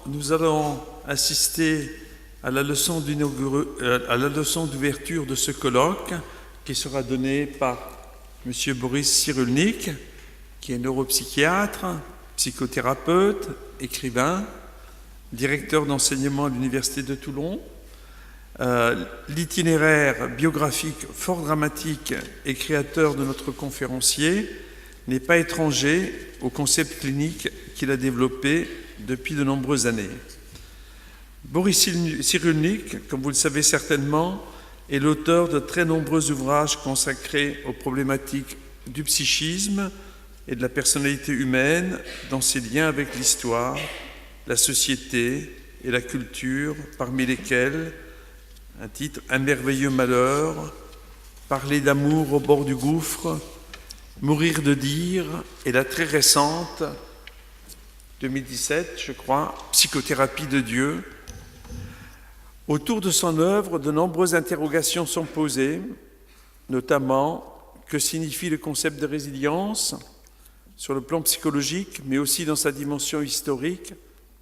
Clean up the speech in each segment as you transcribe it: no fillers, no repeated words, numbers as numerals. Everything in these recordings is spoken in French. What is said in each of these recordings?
nous allons assister à la leçon d'ouverture de ce colloque qui sera donné par M. Boris Cyrulnik, qui est neuropsychiatre, psychothérapeute, écrivain, directeur d'enseignement à l'Université de Toulon. L'itinéraire biographique fort dramatique et créateur de notre conférencier n'est pas étranger au concept clinique qu'il a développé depuis de nombreuses années. Boris Cyrulnik, comme vous le savez certainement, est l'auteur de très nombreux ouvrages consacrés aux problématiques du psychisme et de la personnalité humaine dans ses liens avec l'histoire, la société et la culture, parmi lesquels un titre « Un merveilleux malheur »,« Parler d'amour au bord du gouffre »,« Mourir de dire » et la très récente, 2017 je crois, « Psychothérapie de Dieu ». Autour de son œuvre, de nombreuses interrogations sont posées, notamment que signifie le concept de résilience sur le plan psychologique, mais aussi dans sa dimension historique,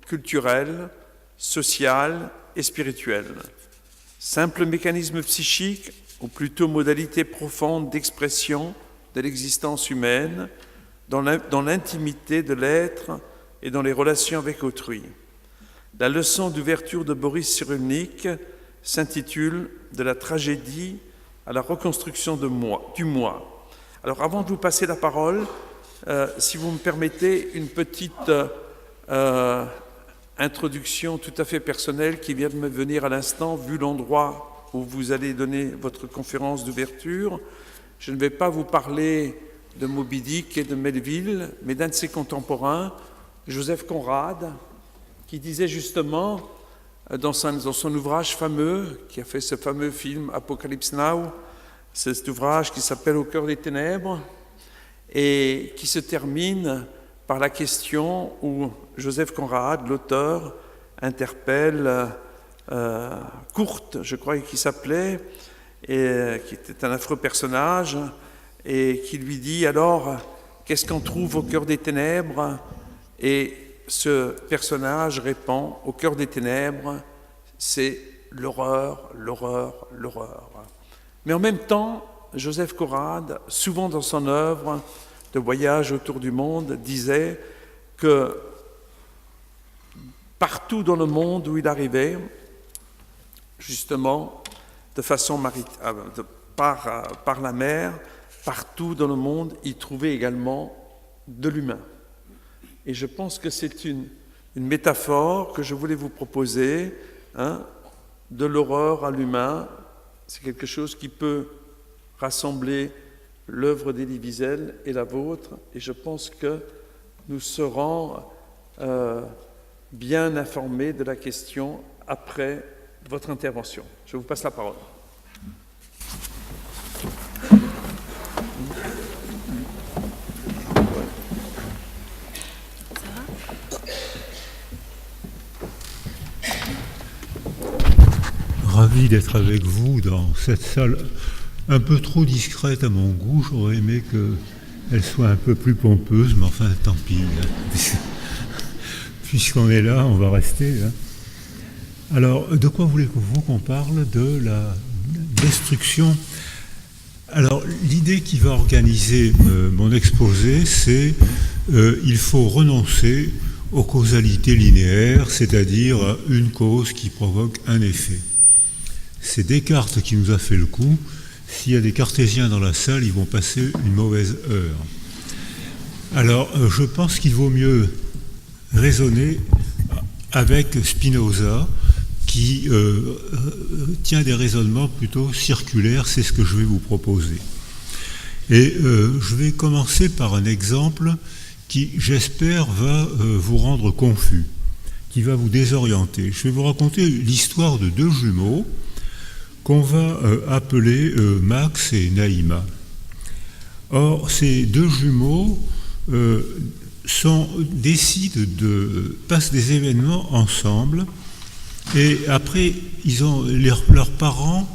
culturelle, sociale et spirituelle. Simple mécanisme psychique ou plutôt modalité profonde d'expression de l'existence humaine dans l'intimité de l'être et dans les relations avec autrui. La leçon d'ouverture de Boris Cyrulnik s'intitule « De la tragédie à la reconstruction du moi ». Alors avant de vous passer la parole, si vous me permettez une petite introduction tout à fait personnelle qui vient de me venir à l'instant, vu l'endroit où vous allez donner votre conférence d'ouverture. Je ne vais pas vous parler de Moby Dick et de Melville, mais d'un de ses contemporains, Joseph Conrad, qui disait justement dans son ouvrage fameux, qui a fait ce fameux film Apocalypse Now, c'est cet ouvrage qui s'appelle Au cœur des ténèbres et qui se termine par la question où Joseph Conrad, l'auteur, interpelle Kurt, je crois qu'il s'appelait, et qui était un affreux personnage, et qui lui dit alors qu'est-ce qu'on trouve au cœur des ténèbres? Et ce personnage répond au cœur des ténèbres, c'est l'horreur, l'horreur, l'horreur. Mais en même temps, Joseph Conrad, souvent dans son œuvre de voyage autour du monde, disait que partout dans le monde où il arrivait, justement, de façon par la mer, partout dans le monde, il trouvait également de l'humain. Et je pense que c'est une métaphore que je voulais vous proposer, de l'horreur à l'humain. C'est quelque chose qui peut rassembler l'œuvre d'Elie Wiesel et la vôtre, et je pense que nous serons bien informés de la question après votre intervention. Je vous passe la parole. Ravi d'être avec vous dans cette salle un peu trop discrète à mon goût. J'aurais aimé qu'elle soit un peu plus pompeuse, mais enfin tant pis. Puisqu'on est là, on va rester. Alors, de quoi voulez-vous qu'on parle? De la destruction. Alors, l'idée qui va organiser mon exposé, c'est il faut renoncer aux causalités linéaires, c'est-à-dire une cause qui provoque un effet. C'est Descartes qui nous a fait le coup. S'il y a des cartésiens dans la salle, ils vont passer une mauvaise heure. Alors, je pense qu'il vaut mieux raisonner avec Spinoza, qui tient des raisonnements plutôt circulaires. C'est ce que je vais vous proposer. Et je vais commencer par un exemple qui, j'espère, va vous rendre confus, qui va vous désorienter. Je vais vous raconter l'histoire de deux jumeaux qu'on va appeler Max et Naïma. Or, ces deux jumeaux passent des événements ensemble, et après, leurs parents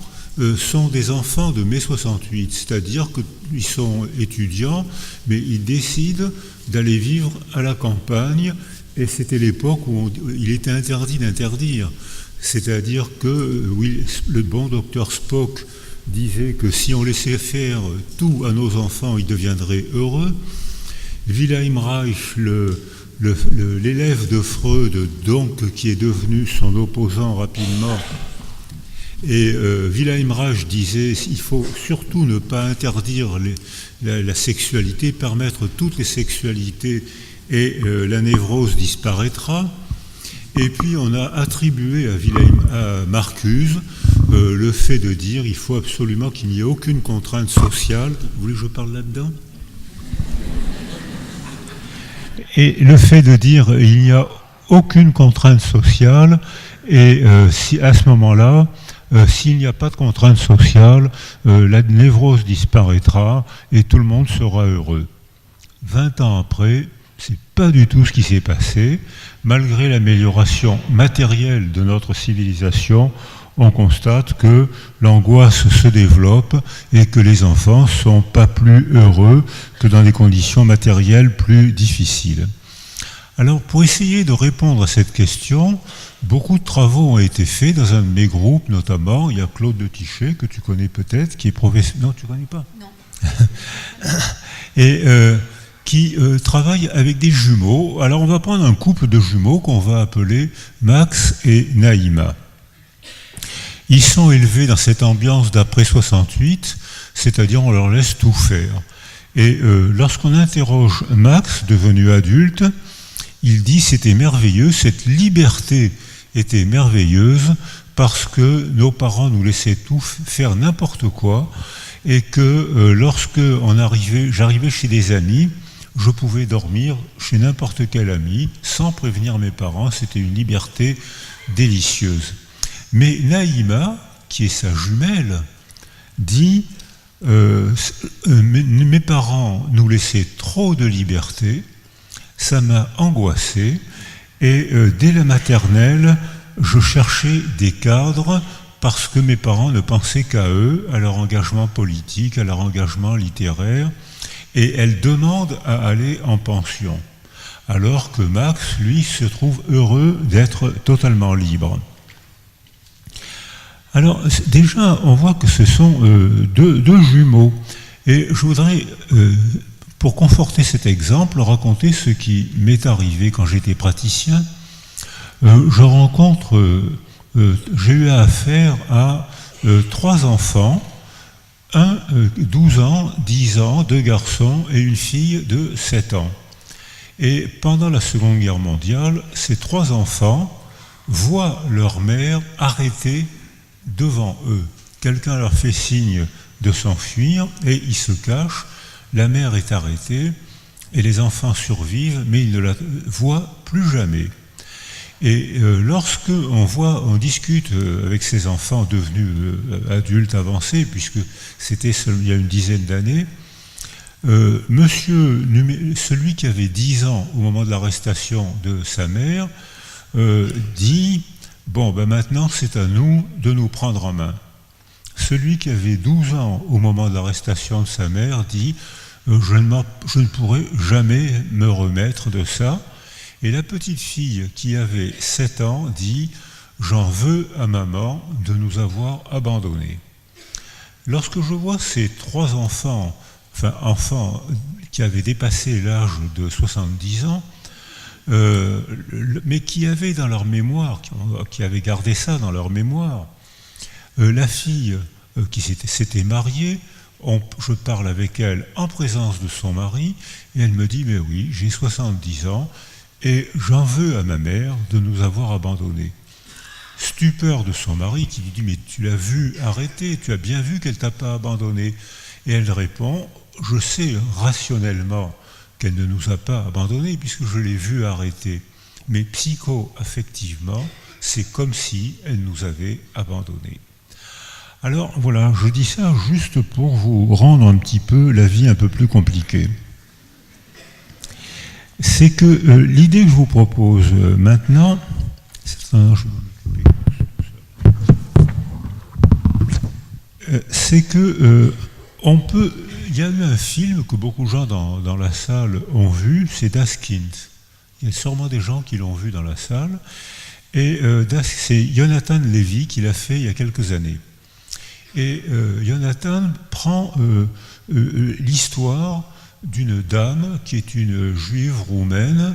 sont des enfants de mai 68, c'est-à-dire qu'ils sont étudiants, mais ils décident d'aller vivre à la campagne Et c'était l'époque où il était interdit d'interdire. C'est-à-dire que le bon docteur Spock disait que si on laissait faire tout à nos enfants, ils deviendraient heureux. Wilhelm Reich, l'élève de Freud, donc, qui est devenu son opposant rapidement, et Wilhelm Reich disait il faut surtout ne pas interdire la sexualité, permettre toutes les sexualités et la névrose disparaîtra. Et puis on a attribué à Marcuse le fait de dire il faut absolument qu'il n'y ait aucune contrainte sociale. Vous voulez que je parle là-dedans ? Et le fait de dire il n'y a aucune contrainte sociale, et si à ce moment-là, s'il n'y a pas de contrainte sociale, la névrose disparaîtra et tout le monde sera heureux. 20 ans après, c'est pas du tout ce qui s'est passé. Malgré l'amélioration matérielle de notre civilisation, on constate que l'angoisse se développe et que les enfants ne sont pas plus heureux que dans des conditions matérielles plus difficiles. Alors, pour essayer de répondre à cette question, beaucoup de travaux ont été faits dans un de mes groupes, notamment. Il y a Claude de Tichet, que tu connais peut-être, qui est professeur... Non, tu ne connais pas ? Non. Et qui travaille avec des jumeaux. Alors, on va prendre un couple de jumeaux qu'on va appeler Max et Naïma. Ils sont élevés dans cette ambiance d'après 68, c'est-à-dire on leur laisse tout faire. Et lorsqu'on interroge Max, devenu adulte, il dit c'était merveilleux, cette liberté était merveilleuse parce que nos parents nous laissaient tout faire n'importe quoi et que lorsque j'arrivais chez des amis, je pouvais dormir chez n'importe quel ami sans prévenir mes parents, c'était une liberté délicieuse. Mais Naïma, qui est sa jumelle, dit mes parents nous laissaient trop de liberté, ça m'a angoissé, et dès la maternelle, je cherchais des cadres parce que mes parents ne pensaient qu'à eux, à leur engagement politique, à leur engagement littéraire, et elle demande à aller en pension, alors que Max, lui, se trouve heureux d'être totalement libre. Alors, déjà, on voit que ce sont deux jumeaux. Et je voudrais, pour conforter cet exemple, raconter ce qui m'est arrivé quand j'étais praticien. J'ai eu affaire à 3 enfants, un 12 ans, 10 ans, 2 garçons et une fille de 7 ans. Et pendant la Seconde Guerre mondiale, ces 3 enfants voient leur mère arrêtée devant eux. Quelqu'un leur fait signe de s'enfuir et ils se cachent. La mère est arrêtée et les enfants survivent, mais ils ne la voient plus jamais. Et lorsque on discute avec ces enfants devenus adultes avancés, puisque c'était il y a une dizaine d'années, celui qui avait 10 ans au moment de l'arrestation de sa mère, dit « Bon, ben maintenant c'est à nous de nous prendre en main ». Celui qui avait 12 ans au moment de l'arrestation de sa mère dit « Je ne pourrai jamais me remettre de ça ». Et la petite fille qui avait 7 ans dit « J'en veux à maman de nous avoir abandonnés ». Lorsque je vois ces 3 enfants qui avaient dépassé l'âge de 70 ans, mais qui avaient dans leur mémoire, qui avaient gardé ça dans leur mémoire, la fille qui s'était mariée, je parle avec elle en présence de son mari, et elle me dit « Mais oui, j'ai 70 ans, et j'en veux à ma mère de nous avoir abandonnés. » Stupeur de son mari qui lui dit « Mais tu l'as vue arrêter, tu as bien vu qu'elle ne t'a pas abandonné ?» Et elle répond « Je sais rationnellement qu'elle ne nous a pas abandonnés puisque je l'ai vue arrêter. Mais psycho-affectivement, c'est comme si elle nous avait abandonnés. » Alors voilà, je dis ça juste pour vous rendre un petit peu la vie un peu plus compliquée. C'est que l'idée que je vous propose maintenant, c'est que il y a eu un film que beaucoup de gens dans la salle ont vu, c'est Das Kind. Il y a sûrement des gens qui l'ont vu dans la salle. Et c'est Jonathan Levy qui l'a fait il y a quelques années. Et Jonathan prend l'histoire d'une dame qui est une juive roumaine,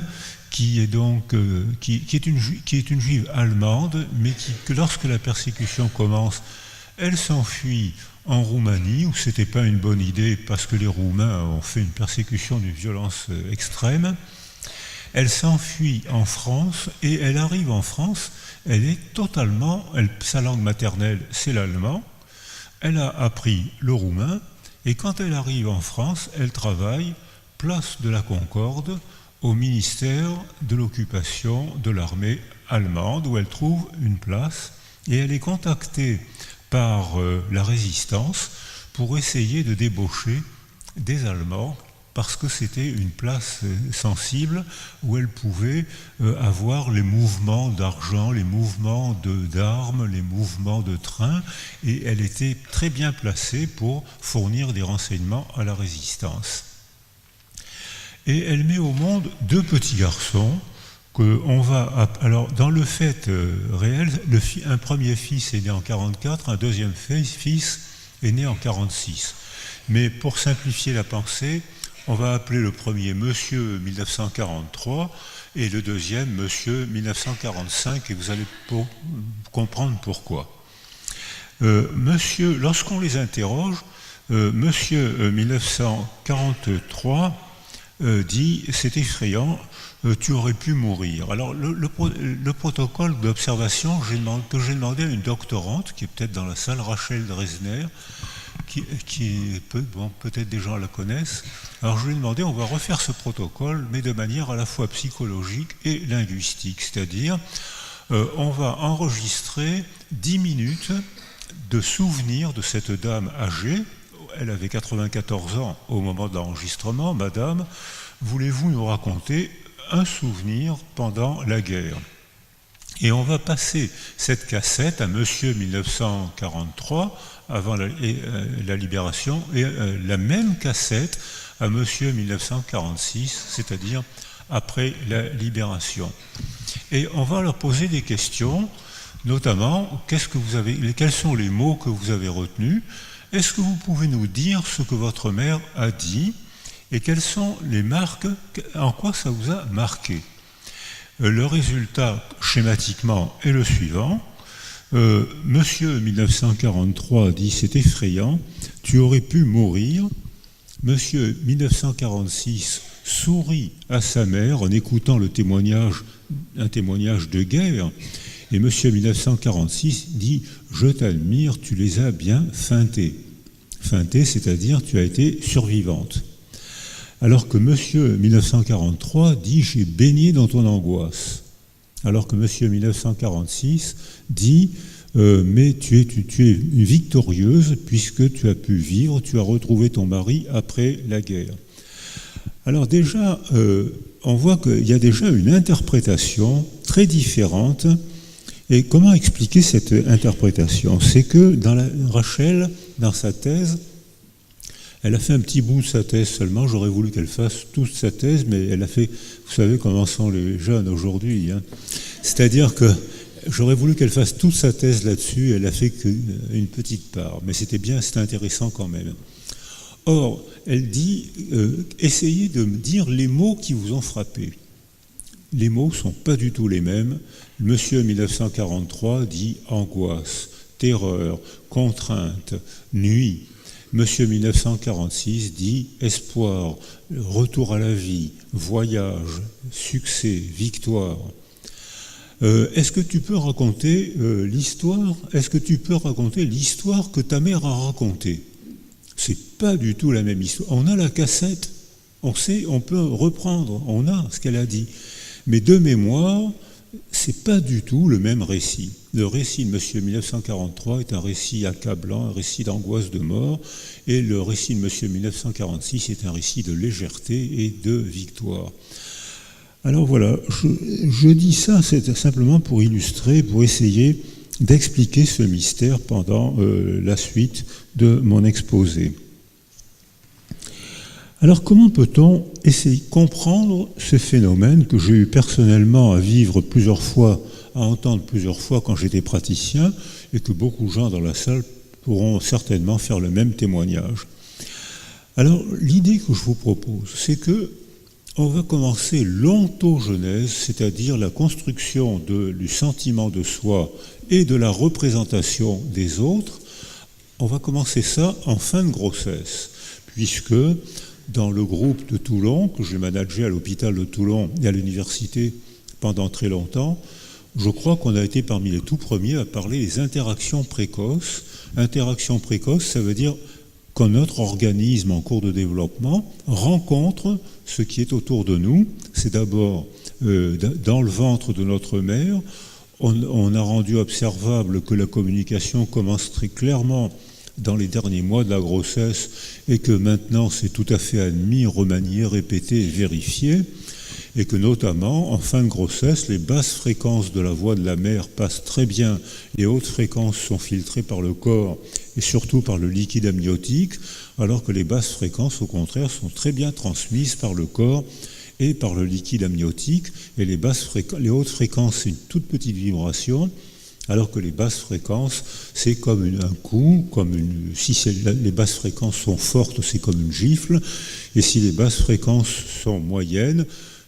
qui est une juive allemande, mais que lorsque la persécution commence, elle s'enfuit en Roumanie, où ce n'était pas une bonne idée parce que les Roumains ont fait une persécution d'une violence extrême. Elle s'enfuit en France et elle arrive en France, elle est totalement, sa langue maternelle c'est l'allemand, elle a appris le roumain et quand elle arrive en France, elle travaille place de la Concorde au ministère de l'occupation de l'armée allemande où elle trouve une place et elle est contactée par la résistance pour essayer de débaucher des Allemands parce que c'était une place sensible où elle pouvait avoir les mouvements d'argent, les mouvements d'armes, les mouvements de train, et elle était très bien placée pour fournir des renseignements à la résistance. Et elle met au monde 2 petits garçons alors dans le fait réel, un premier fils est né en 1944, un deuxième fils est né en 1946. Mais pour simplifier la pensée, on va appeler le premier Monsieur 1943 et le deuxième Monsieur 1945 et vous allez comprendre pourquoi. Lorsqu'on les interroge, Monsieur 1943 dit « c'est effrayant, tu aurais pu mourir ». Alors le protocole d'observation que j'ai demandé à une doctorante qui est peut-être dans la salle, Rachel Dresner, peut-être des gens la connaissent. Alors je lui ai demandé, on va refaire ce protocole, mais de manière à la fois psychologique et linguistique, c'est-à-dire on va enregistrer 10 minutes de souvenirs de cette dame âgée. Elle avait 94 ans au moment de l'enregistrement. Madame, voulez-vous nous raconter un souvenir pendant la guerre ? Et on va passer cette cassette à Monsieur 1943, avant la libération, et la même cassette à Monsieur 1946, c'est-à-dire après la libération. Et on va leur poser des questions, notamment, quels sont les mots que vous avez retenus ? Est-ce que vous pouvez nous dire ce que votre mère a dit ? Et quelles sont les marques, en quoi ça vous a marqué ? Le résultat, schématiquement, est le suivant. Monsieur 1943 dit « c'est effrayant, tu aurais pu mourir ». Monsieur 1946 sourit à sa mère en écoutant un témoignage de guerre. Et Monsieur 1946 dit « je t'admire, tu les as bien feintés ». Feintés, c'est-à-dire tu as été survivante. Alors que Monsieur 1943 dit « j'ai baigné dans ton angoisse ». Alors que Monsieur 1946 dit mais tu es victorieuse puisque tu as pu vivre, tu as retrouvé ton mari après la guerre. Alors déjà, on voit qu'il y a déjà une interprétation très différente. Et comment expliquer cette interprétation ? C'est que Rachel, dans sa thèse, elle a fait un petit bout de sa thèse seulement. J'aurais voulu qu'elle fasse toute sa thèse, mais elle a fait, vous savez comment sont les jeunes aujourd'hui, hein. C'est-à-dire que j'aurais voulu qu'elle fasse toute sa thèse là-dessus, elle a fait qu'une petite part, mais c'était intéressant quand même. Or, elle dit, essayez de me dire les mots qui vous ont frappé. Les mots ne sont pas du tout les mêmes. Monsieur 1943 dit angoisse, terreur, contrainte, nuit. Monsieur 1946 dit espoir, retour à la vie, voyage, succès, victoire. Est-ce que tu peux raconter l'histoire ? Est-ce que tu peux raconter l'histoire que ta mère a racontée ? C'est pas du tout la même histoire. On a la cassette, on sait, on peut reprendre, on a ce qu'elle a dit. Mais de mémoire, c'est pas du tout le même récit. Le récit de Monsieur 1943 est un récit accablant, un récit d'angoisse de mort, et le récit de Monsieur 1946 est un récit de légèreté et de victoire. Alors voilà, je dis ça, c'est simplement pour illustrer, pour essayer d'expliquer ce mystère pendant la suite de mon exposé. Alors comment peut-on essayer de comprendre ces phénomènes que j'ai eu personnellement à vivre plusieurs fois, à entendre plusieurs fois quand j'étais praticien, et que beaucoup de gens dans la salle pourront certainement faire le même témoignage. Alors l'idée que je vous propose, c'est que on va commencer l'ontogenèse, c'est-à-dire la construction du sentiment de soi et de la représentation des autres. On va commencer ça en fin de grossesse, puisque dans le groupe de Toulon, que j'ai managé à l'hôpital de Toulon et à l'université pendant très longtemps, je crois qu'on a été parmi les tout premiers à parler des interactions précoces. Interactions précoces, ça veut dire quand notre organisme en cours de développement rencontre ce qui est autour de nous. C'est d'abord dans le ventre de notre mère. On a rendu observable que la communication commence très clairement dans les derniers mois de la grossesse et que maintenant c'est tout à fait admis, remanié, répété et vérifié, et que notamment en fin de grossesse, les basses fréquences de la voix de la mère passent très bien, les hautes fréquences sont filtrées par le corps et surtout par le liquide amniotique, alors que les basses fréquences au contraire sont très bien transmises par le corps et par le liquide amniotique, et les hautes fréquences c'est une toute petite vibration, alors que les basses fréquences, c'est comme un coup, si les basses fréquences sont fortes, c'est comme une gifle, et si les basses fréquences sont moyennes,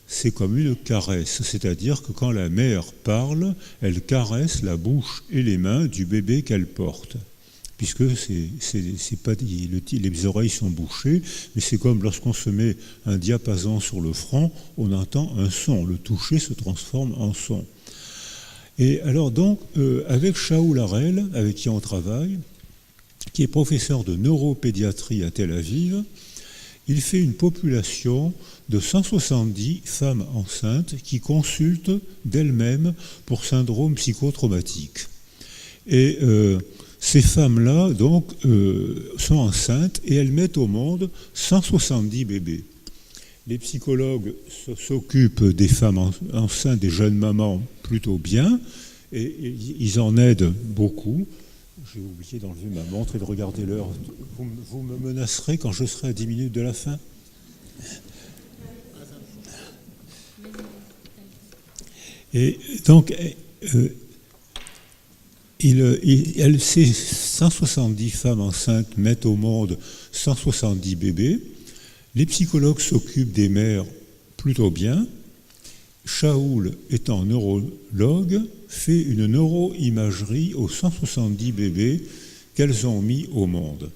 c'est comme une caresse. C'est-à-dire que quand la mère parle, elle caresse la bouche et les mains du bébé qu'elle porte. Puisque c'est pas, les oreilles sont bouchées, mais c'est comme lorsqu'on se met un diapason sur le front, on entend un son. Le toucher se transforme en son. Et alors donc, avec Shaul Harel, avec qui on travaille, qui est professeur de neuropédiatrie à Tel Aviv, il fait une population de 170 femmes enceintes qui consultent d'elles-mêmes pour syndrome psychotraumatique. Et ces femmes-là, donc, sont enceintes et elles mettent au monde 170 bébés. Les psychologues s'occupent des femmes enceintes, des jeunes mamans, plutôt bien, et ils en aident beaucoup. J'ai oublié d'enlever ma montre et de regarder l'heure. Vous me menacerez quand je serai à 10 minutes de la fin ? Et donc, ces 170 femmes enceintes mettent au monde 170 bébés. Les psychologues s'occupent des mères plutôt bien. Shaul, étant neurologue, fait une neuroimagerie aux 170 bébés qu'elles ont mis au monde.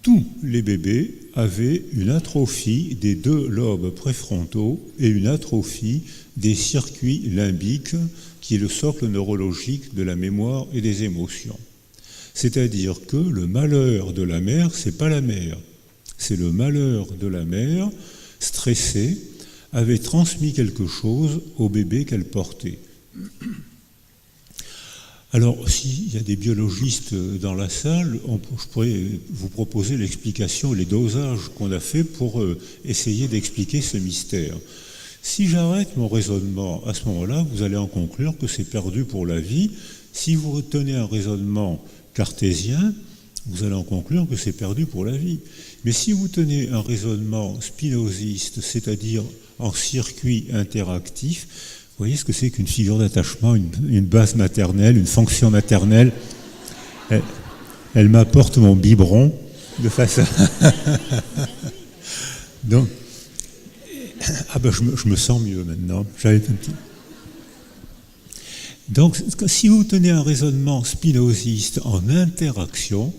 Tous les bébés avaient une atrophie des 2 lobes préfrontaux et une atrophie des circuits limbiques, qui est le socle neurologique de la mémoire et des émotions. C'est-à-dire que le malheur de la mère, c'est pas la mère. C'est le malheur de la mère, stressée, avait transmis quelque chose au bébé qu'elle portait. Alors, s'il y a des biologistes dans la salle, je pourrais vous proposer l'explication, les dosages qu'on a fait pour essayer d'expliquer ce mystère. Si j'arrête mon raisonnement à ce moment-là, vous allez en conclure que c'est perdu pour la vie. Si vous retenez un raisonnement cartésien, vous allez en conclure que c'est perdu pour la vie. Mais si vous tenez un raisonnement spinoziste, c'est-à-dire en circuit interactif, vous voyez ce que c'est qu'une figure d'attachement, une base maternelle, une fonction maternelle. Elle m'apporte mon biberon de façon... Donc, je me sens mieux maintenant. Donc, si vous tenez un raisonnement spinoziste en interaction,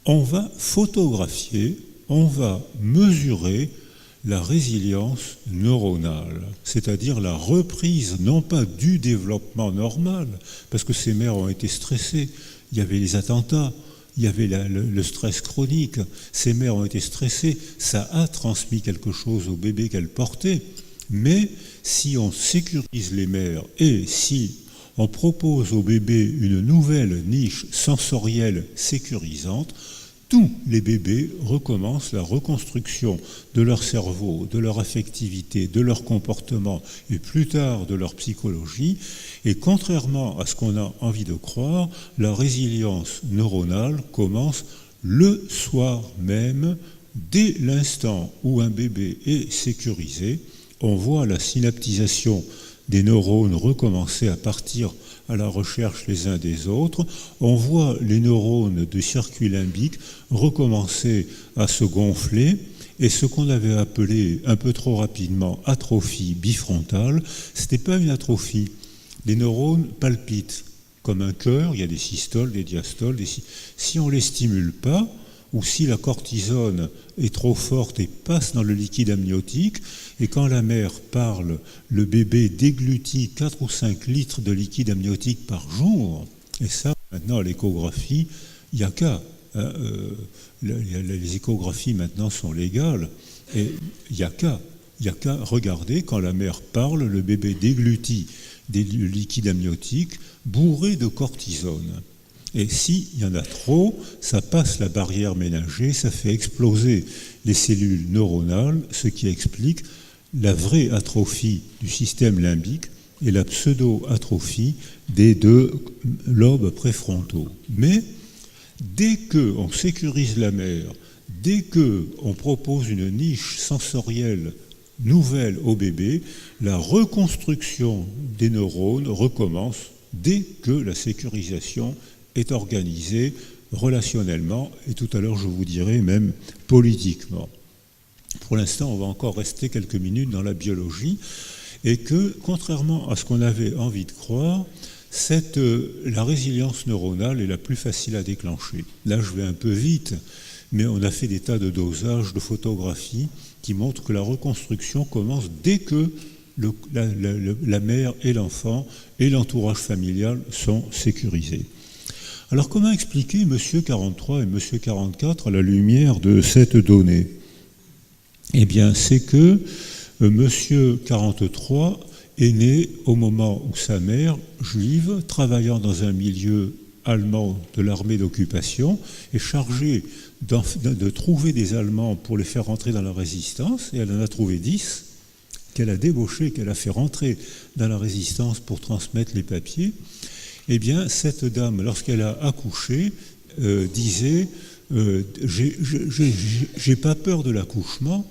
on va photographier, on va mesurer la résilience neuronale, c'est-à-dire la reprise, non pas du développement normal, parce que ces mères ont été stressées, il y avait les attentats, il y avait le stress chronique, ces mères ont été stressées, ça a transmis quelque chose au bébé qu'elles portaient, mais si on sécurise les mères et si on propose au bébé une nouvelle niche sensorielle sécurisante, tous les bébés recommencent la reconstruction de leur cerveau, de leur affectivité, de leur comportement et plus tard de leur psychologie. Et contrairement à ce qu'on a envie de croire, la résilience neuronale commence le soir même dès l'instant où un bébé est sécurisé, on voit la synaptisation des neurones recommencer à partir à la recherche les uns des autres. On voit les neurones du circuit limbique recommencer à se gonfler. Et ce qu'on avait appelé un peu trop rapidement atrophie bifrontale, ce n'était pas une atrophie. Les neurones palpitent comme un cœur, il y a des systoles, des diastoles. Si on ne les stimule pas, ou si la cortisone est trop forte et passe dans le liquide amniotique, et quand la mère parle, le bébé déglutit 4 ou 5 litres de liquide amniotique par jour, et ça, maintenant, à l'échographie, il n'y a qu'à. Les échographies maintenant sont légales, et il n'y a qu'à regarder, quand la mère parle, le bébé déglutit des liquides amniotiques bourrés de cortisone. Et s'il y en a trop, ça passe la barrière ménagère, ça fait exploser les cellules neuronales, ce qui explique la vraie atrophie du système limbique et la pseudo-atrophie des 2 lobes préfrontaux. Mais dès qu'on sécurise la mère, dès qu'on propose une niche sensorielle nouvelle au bébé, la reconstruction des neurones recommence dès que la sécurisation est organisée relationnellement, et tout à l'heure je vous dirai même politiquement. Pour l'instant, on va encore rester quelques minutes dans la biologie, et que, contrairement à ce qu'on avait envie de croire, la résilience neuronale est la plus facile à déclencher. Là, je vais un peu vite, mais on a fait des tas de dosages, de photographies, qui montrent que la reconstruction commence dès que la mère et l'enfant et l'entourage familial sont sécurisés. Alors, comment expliquer Monsieur 43 et Monsieur 44 à la lumière de cette donnée? Eh bien, c'est que Monsieur 43 est né au moment où sa mère, juive, travaillant dans un milieu allemand de l'armée d'occupation, est chargée de trouver des Allemands pour les faire rentrer dans la résistance, et elle en a trouvé 10, qu'elle a débauchés, qu'elle a fait rentrer dans la résistance pour transmettre les papiers. Eh bien, cette dame, lorsqu'elle a accouché, disait j'ai pas peur de l'accouchement,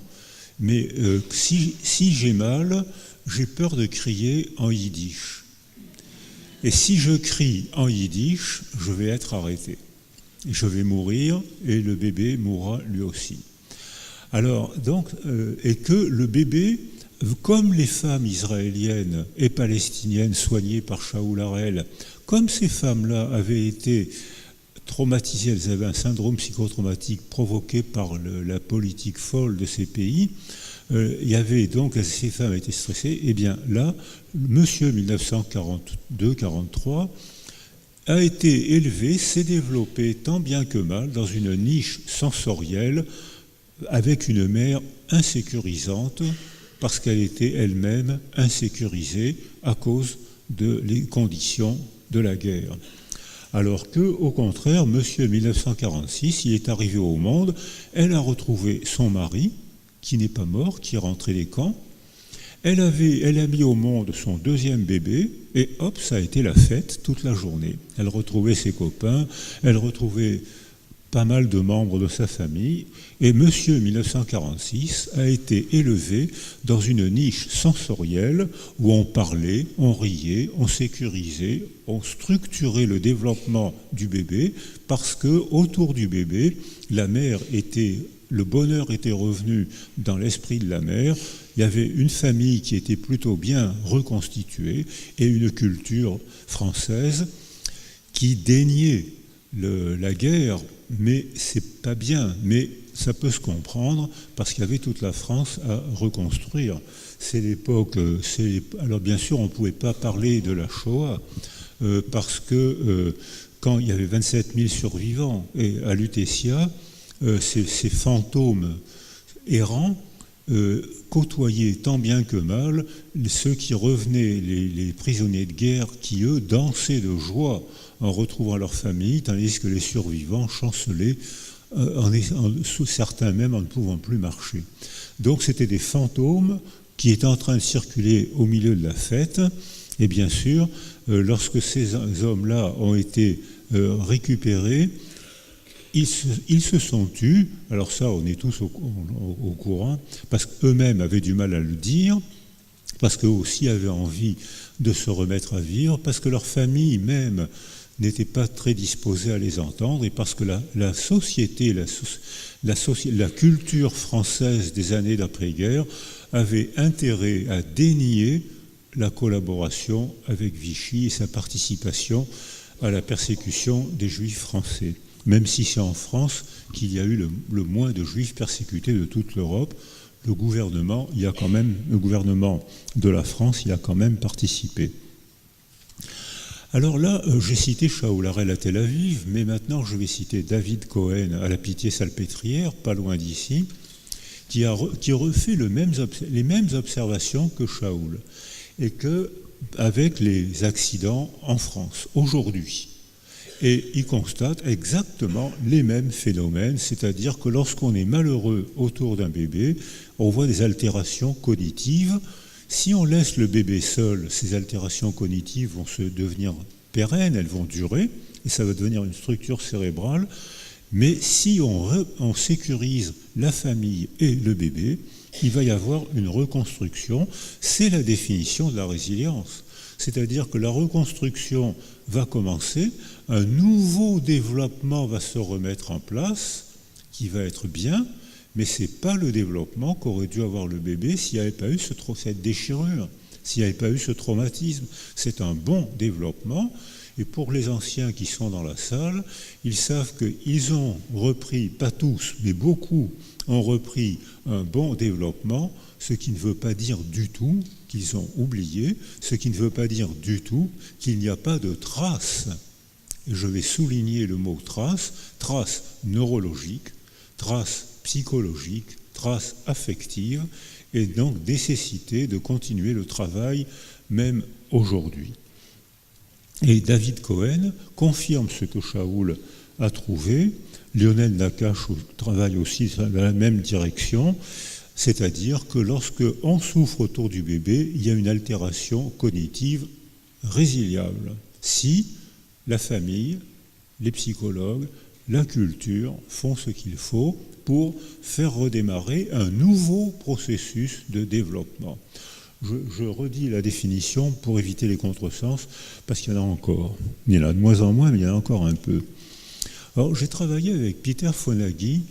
mais si j'ai mal, j'ai peur de crier en yiddish. Et si je crie en yiddish, je vais être arrêté. Je vais mourir et le bébé mourra lui aussi. Alors, donc, et que le bébé, comme les femmes israéliennes et palestiniennes soignées par Shaul Harel, comme ces femmes-là avaient été traumatisées, elles avaient un syndrome psychotraumatique provoqué par la politique folle de ces pays, il y avait donc, ces femmes étaient stressées, et bien là, monsieur 1942-43 a été élevé, s'est développé tant bien que mal dans une niche sensorielle avec une mère insécurisante parce qu'elle était elle-même insécurisée à cause des conditions de la guerre. Alors que, au contraire, monsieur 1946, il est arrivé au monde, elle a retrouvé son mari, qui n'est pas mort, qui est rentré des camps. Elle a mis au monde son 2e bébé, et hop, ça a été la fête toute la journée. Elle retrouvait ses copains, elle retrouvait pas mal de membres de sa famille, et monsieur 1946 a été élevé dans une niche sensorielle où on parlait, on riait, on sécurisait, on structurait le développement du bébé, parce que autour du bébé, le bonheur était revenu dans l'esprit de la mère. Il y avait une famille qui était plutôt bien reconstituée et une culture française qui déniait la guerre, mais c'est pas bien, mais ça peut se comprendre parce qu'il y avait toute la France à reconstruire. C'est l'époque. Alors bien sûr, on ne pouvait pas parler de la Shoah parce que quand il y avait 27 000 survivants et à Lutetia, ces fantômes errants côtoyaient tant bien que mal ceux qui revenaient, les prisonniers de guerre qui, eux, dansaient de joie en retrouvant leur famille, tandis que les survivants chancelaient, certains même en ne pouvant plus marcher. Donc c'était des fantômes qui étaient en train de circuler au milieu de la fête, et bien sûr, lorsque ces hommes-là ont été récupérés, ils se sont tus, alors ça on est tous au courant, parce qu'eux-mêmes avaient du mal à le dire, parce qu'eux aussi avaient envie de se remettre à vivre, parce que leur famille même n'était pas très disposée à les entendre, et parce que la société, la culture française des années d'après-guerre avait intérêt à dénier la collaboration avec Vichy et sa participation à la persécution des Juifs français. Même si c'est en France qu'il y a eu le moins de Juifs persécutés de toute l'Europe, le gouvernement de la France y a quand même participé. Alors là, j'ai cité Shaul Harel à Tel Aviv, mais maintenant je vais citer David Cohen à la Pitié-Salpêtrière, pas loin d'ici, qui refait les mêmes observations que Shaul, et avec les accidents en France, aujourd'hui. Et il constate exactement les mêmes phénomènes, c'est-à-dire que lorsqu'on est malheureux autour d'un bébé, on voit des altérations cognitives. Si on laisse le bébé seul, ces altérations cognitives vont se devenir pérennes, elles vont durer, et ça va devenir une structure cérébrale. Mais si on sécurise la famille et le bébé, il va y avoir une reconstruction. C'est la définition de la résilience. C'est-à-dire que la reconstruction va commencer, un nouveau développement va se remettre en place, qui va être bien, mais ce n'est pas le développement qu'aurait dû avoir le bébé s'il n'y avait pas eu cette déchirure, s'il n'y avait pas eu ce traumatisme. C'est un bon développement, et pour les anciens qui sont dans la salle, ils savent qu'ils ont repris, pas tous, mais beaucoup, ont repris un bon développement, ce qui ne veut pas dire du tout qu'ils ont oublié, ce qui ne veut pas dire du tout qu'il n'y a pas de traces. Et je vais souligner le mot traces, traces neurologiques, traces psychologiques, traces affectives, et donc nécessité de continuer le travail même aujourd'hui. Et David Cohen confirme ce que Shaul a trouvé. Lionel Nakache travaille aussi dans la même direction, c'est-à-dire que lorsque on souffre autour du bébé, il y a une altération cognitive résiliable. Si la famille, les psychologues, la culture font ce qu'il faut pour faire redémarrer un nouveau processus de développement. Je redis la définition pour éviter les contresens, parce qu'il y en a encore. Il y en a de moins en moins, mais il y en a encore un peu. Alors, j'ai travaillé avec Peter Fonagy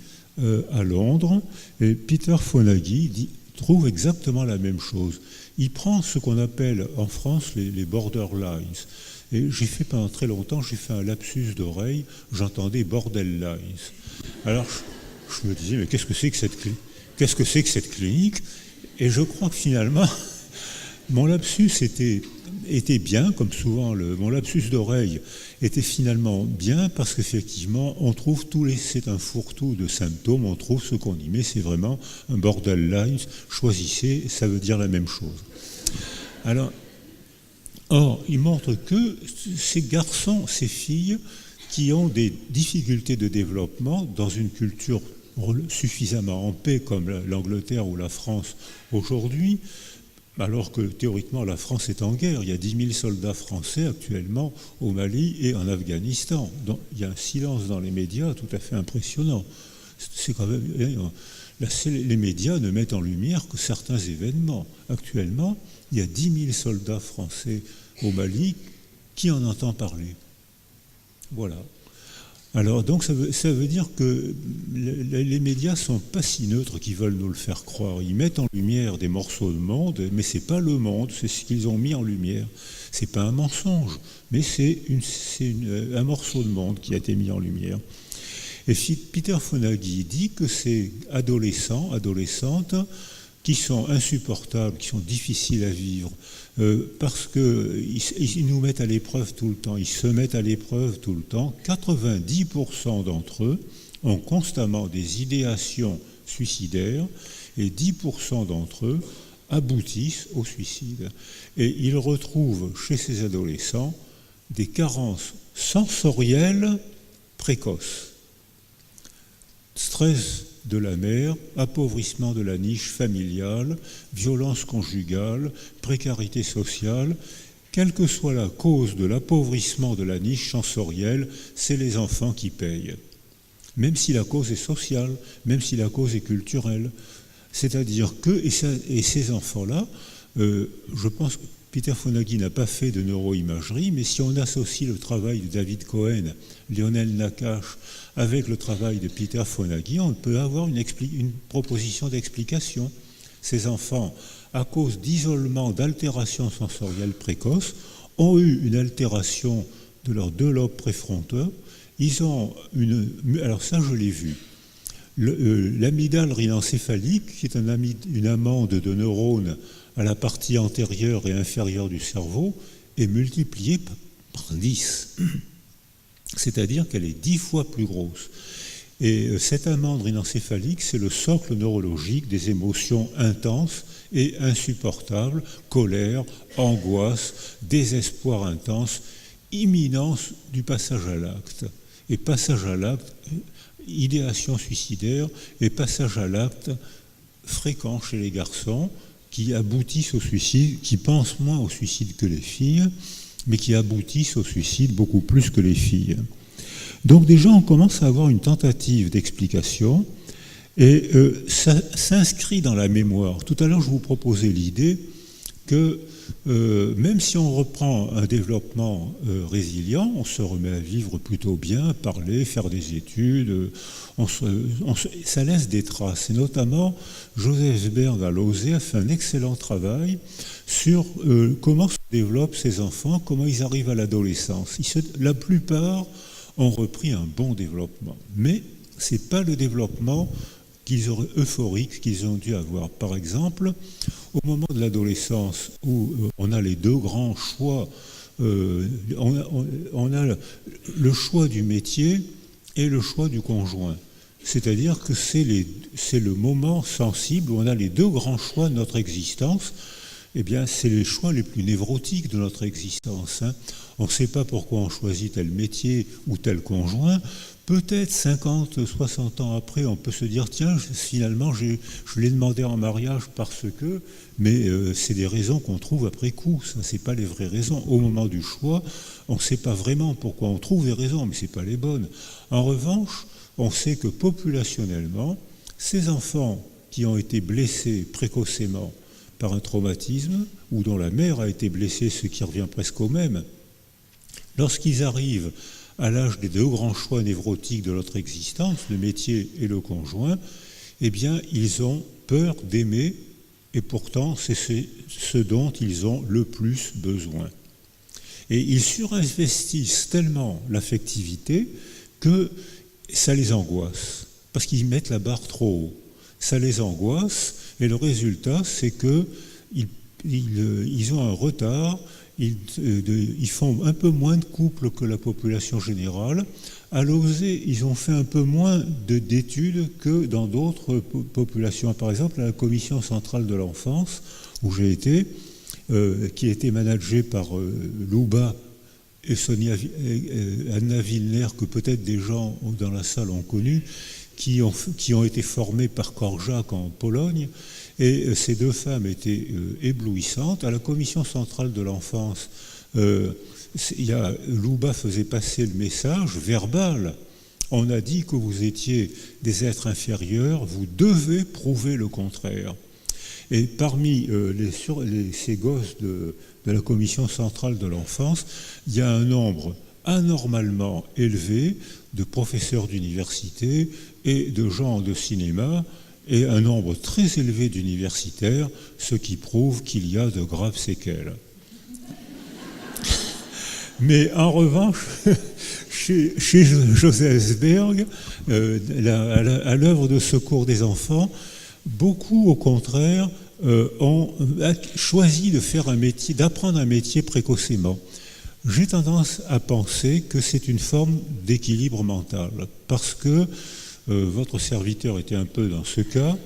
à Londres, et Peter Fonagy trouve exactement la même chose. Il prend ce qu'on appelle en France les borderlines. Et pendant très longtemps, j'ai fait un lapsus d'oreille, j'entendais border lines. Alors, je me disais, mais qu'est-ce que c'est que cette clinique? Et je crois que finalement, mon lapsus était bien, comme souvent, mon lapsus d'oreille était finalement bien, parce qu'effectivement, on trouve c'est un fourre-tout de symptômes, on trouve ce qu'on y met, c'est vraiment un borderline, choisissez, ça veut dire la même chose. Alors, or, il montre que ces garçons, ces filles, qui ont des difficultés de développement dans une culture suffisamment en paix comme l'Angleterre ou la France aujourd'hui, alors que théoriquement la France est en guerre. Il y a 10 000 soldats français actuellement au Mali et en Afghanistan. Donc, il y a un silence dans les médias tout à fait impressionnant. C'est quand même, les médias ne mettent en lumière que certains événements. Actuellement, il y a 10 000 soldats français au Mali. Qui en entend parler? Voilà. Alors, donc, ça veut dire que les médias ne sont pas si neutres qu'ils veulent nous le faire croire. Ils mettent en lumière des morceaux de monde, mais ce n'est pas le monde, c'est ce qu'ils ont mis en lumière. Ce n'est pas un mensonge, mais c'est un morceau de monde qui a été mis en lumière. Et Peter Fonagy dit que ces adolescents, adolescentes, qui sont insupportables, qui sont difficiles à vivre, parce qu'ils nous mettent à l'épreuve tout le temps, ils se mettent à l'épreuve tout le temps. 90% d'entre eux ont constamment des idéations suicidaires et 10% d'entre eux aboutissent au suicide. Et ils retrouvent chez ces adolescents des carences sensorielles précoces. Stress de la mère, appauvrissement de la niche familiale, violence conjugale, précarité sociale. Quelle que soit la cause de l'appauvrissement de la niche sensorielle, c'est les enfants qui payent. même si la cause est sociale, même si la cause est culturelle. C'est-à-dire que, et ces enfants-là, je pense que Peter Fonagy n'a pas fait de neuroimagerie, mais si on associe le travail de David Cohen, Lionel Nakache, avec le travail de Peter Fonagy, on peut avoir une proposition d'explication. Ces enfants, à cause d'isolement, d'altération sensorielle précoce, ont eu une altération de leurs 2 lobes préfrontaux. Ils ont alors ça je l'ai vu, l'amygdale rhinencéphalique, qui est une amande de neurones à la partie antérieure et inférieure du cerveau, est multipliée par 10. C'est-à-dire qu'elle est 10 fois plus grosse. Et cette amande rhinencéphalique, c'est le socle neurologique des émotions intenses et insupportables, colère, angoisse, désespoir intense, imminence du passage à l'acte. Et passage à l'acte, idéation suicidaire, et passage à l'acte fréquent chez les garçons qui aboutissent au suicide, qui pensent moins au suicide que les filles, mais qui aboutissent au suicide beaucoup plus que les filles. Donc déjà, on commence à avoir une tentative d'explication, et ça s'inscrit dans la mémoire. Tout à l'heure, je vous proposais l'idée que même si on reprend un développement résilient, on se remet à vivre plutôt bien, parler, faire des études, ça laisse des traces. Et notamment, Joseph Berg à Lausanne a fait un excellent travail sur comment se développent ces enfants, comment ils arrivent à l'adolescence. La plupart ont repris un bon développement, mais ce n'est pas le développement euphorique qu'ils ont dû avoir. Par exemple, au moment de l'adolescence où on a les 2 grands choix, on a le choix du métier et le choix du conjoint. C'est-à-dire que c'est le moment sensible où on a les 2 grands choix de notre existence. Eh bien, c'est les choix les plus névrotiques de notre existence. On ne sait pas pourquoi on choisit tel métier ou tel conjoint. Peut-être 50, 60 ans après, on peut se dire, tiens, finalement, je l'ai demandé en mariage parce que, mais c'est des raisons qu'on trouve après coup, ça, c'est pas les vraies raisons. Au moment du choix, on ne sait pas vraiment pourquoi on trouve des raisons, mais c'est pas les bonnes. En revanche, on sait que populationnellement, ces enfants qui ont été blessés précocement par un traumatisme, ou dont la mère a été blessée, ce qui revient presque au même, lorsqu'ils arrivent à l'âge des 2 grands choix névrotiques de notre existence, le métier et le conjoint, eh bien, ils ont peur d'aimer, et pourtant, c'est ce dont ils ont le plus besoin. Et ils surinvestissent tellement l'affectivité que ça les angoisse, parce qu'ils mettent la barre trop haut. Ça les angoisse, et le résultat, c'est qu'ils ont un retard. Ils font un peu moins de couples que la population générale. À Lausanne, ils ont fait un peu moins d'études que dans d'autres populations. Par exemple, à la Commission centrale de l'enfance, où j'ai été, qui a été managée par Louba et Anna Wilner, que peut-être des gens dans la salle ont connu, qui ont été formés par Korczak en Pologne. Et ces 2 femmes étaient éblouissantes. À la Commission centrale de l'enfance, Louba faisait passer le message verbal. On a dit que vous étiez des êtres inférieurs, vous devez prouver le contraire. Et parmi ces gosses de la Commission centrale de l'enfance, il y a un nombre anormalement élevé de professeurs d'université et de gens de cinéma, et un nombre très élevé d'universitaires, ce qui prouve qu'il y a de graves séquelles. Mais en revanche, chez Joseph Berg, à l'œuvre de secours des enfants, beaucoup, au contraire, ont choisi de faire d'apprendre un métier précocement. J'ai tendance à penser que c'est une forme d'équilibre mental, parce que votre serviteur était un peu dans ce cas,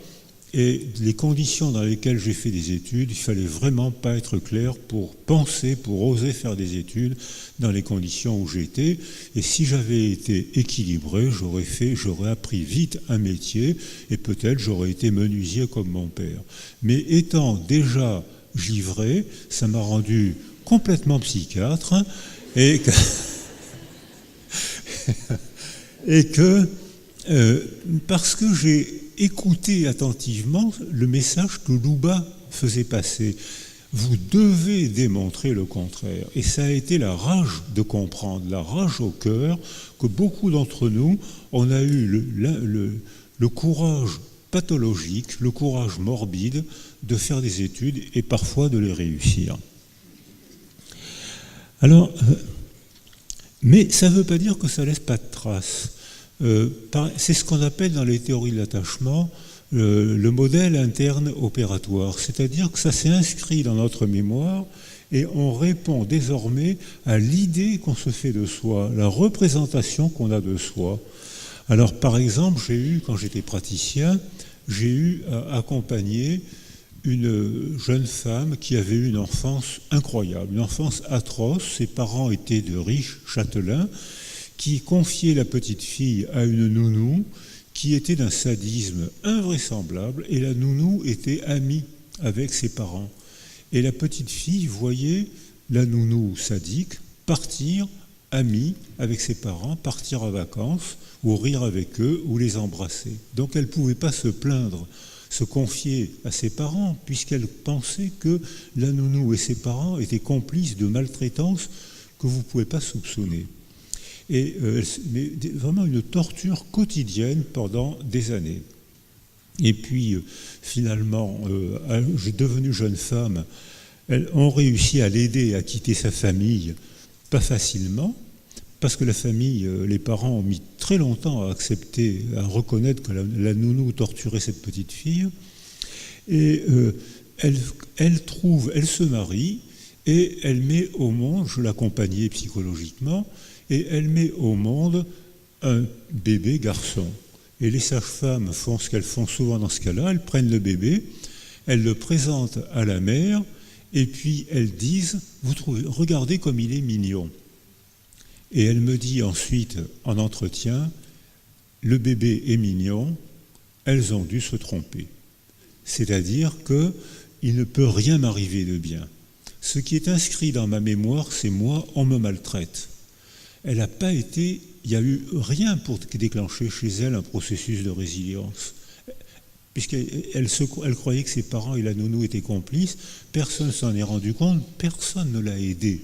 et les conditions dans lesquelles j'ai fait des études, il fallait vraiment pas être clair pour penser, pour oser faire des études dans les conditions où j'étais. Et si j'avais été équilibré, j'aurais appris vite un métier, et peut-être j'aurais été menuisier comme mon père. Mais étant déjà givré, ça m'a rendu complètement psychiatre, et que Parce que j'ai écouté attentivement le message que Louba faisait passer. Vous devez démontrer le contraire. Et ça a été la rage de comprendre, la rage au cœur, que beaucoup d'entre nous, on a eu le courage pathologique, le courage morbide de faire des études et parfois de les réussir. Alors, mais ça ne veut pas dire que ça ne laisse pas de traces. C'est ce qu'on appelle dans les théories de l'attachement le modèle interne opératoire, c'est-à-dire que ça s'est inscrit dans notre mémoire et on répond désormais à l'idée qu'on se fait de soi, la représentation qu'on a de soi. Alors par exemple, quand j'étais praticien, j'ai eu à accompagner une jeune femme qui avait eu une enfance incroyable, une enfance atroce. Ses parents étaient de riches châtelains qui confiaient la petite fille à une nounou qui était d'un sadisme invraisemblable, et la nounou était amie avec ses parents. Et la petite fille voyait la nounou sadique partir amie avec ses parents, partir en vacances, ou rire avec eux, ou les embrasser. Donc elle ne pouvait pas se plaindre, se confier à ses parents, puisqu'elle pensait que la nounou et ses parents étaient complices de maltraitance que vous ne pouvez pas soupçonner. Mais vraiment une torture quotidienne pendant des années. Et puis, finalement, devenue jeune femme, on réussit à l'aider à quitter sa famille, pas facilement, parce que la famille, les parents ont mis très longtemps à accepter, à reconnaître que la nounou torturait cette petite fille. Et elle se marie, et elle met au monde, je l'accompagnais psychologiquement, et elle met au monde un bébé garçon. Et les sages-femmes font ce qu'elles font souvent dans ce cas-là, elles prennent le bébé, elles le présentent à la mère, et puis elles disent, regardez comme il est mignon. Et elle me dit ensuite, en entretien, le bébé est mignon, elles ont dû se tromper. C'est-à-dire qu'il ne peut rien m'arriver de bien. Ce qui est inscrit dans ma mémoire, c'est moi, on me maltraite. Elle n'a pas été, il n'y a eu rien pour déclencher chez elle un processus de résilience. Puisqu'elle croyait que ses parents et la nounou étaient complices, personne ne s'en est rendu compte, personne ne l'a aidée.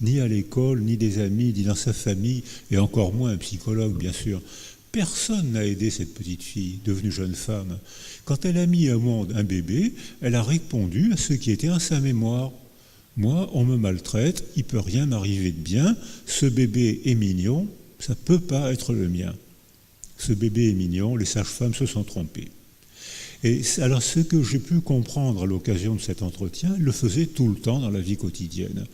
Ni à l'école, ni des amis, ni dans sa famille, et encore moins un psychologue, bien sûr. Personne n'a aidé cette petite fille, devenue jeune femme. Quand elle a mis au monde un bébé, elle a répondu à ce qui était en sa mémoire. Moi, on me maltraite, il ne peut rien m'arriver de bien, ce bébé est mignon, ça ne peut pas être le mien. Ce bébé est mignon, les sages-femmes se sont trompées. Et alors ce que j'ai pu comprendre à l'occasion de cet entretien, elle le faisait tout le temps dans la vie quotidienne.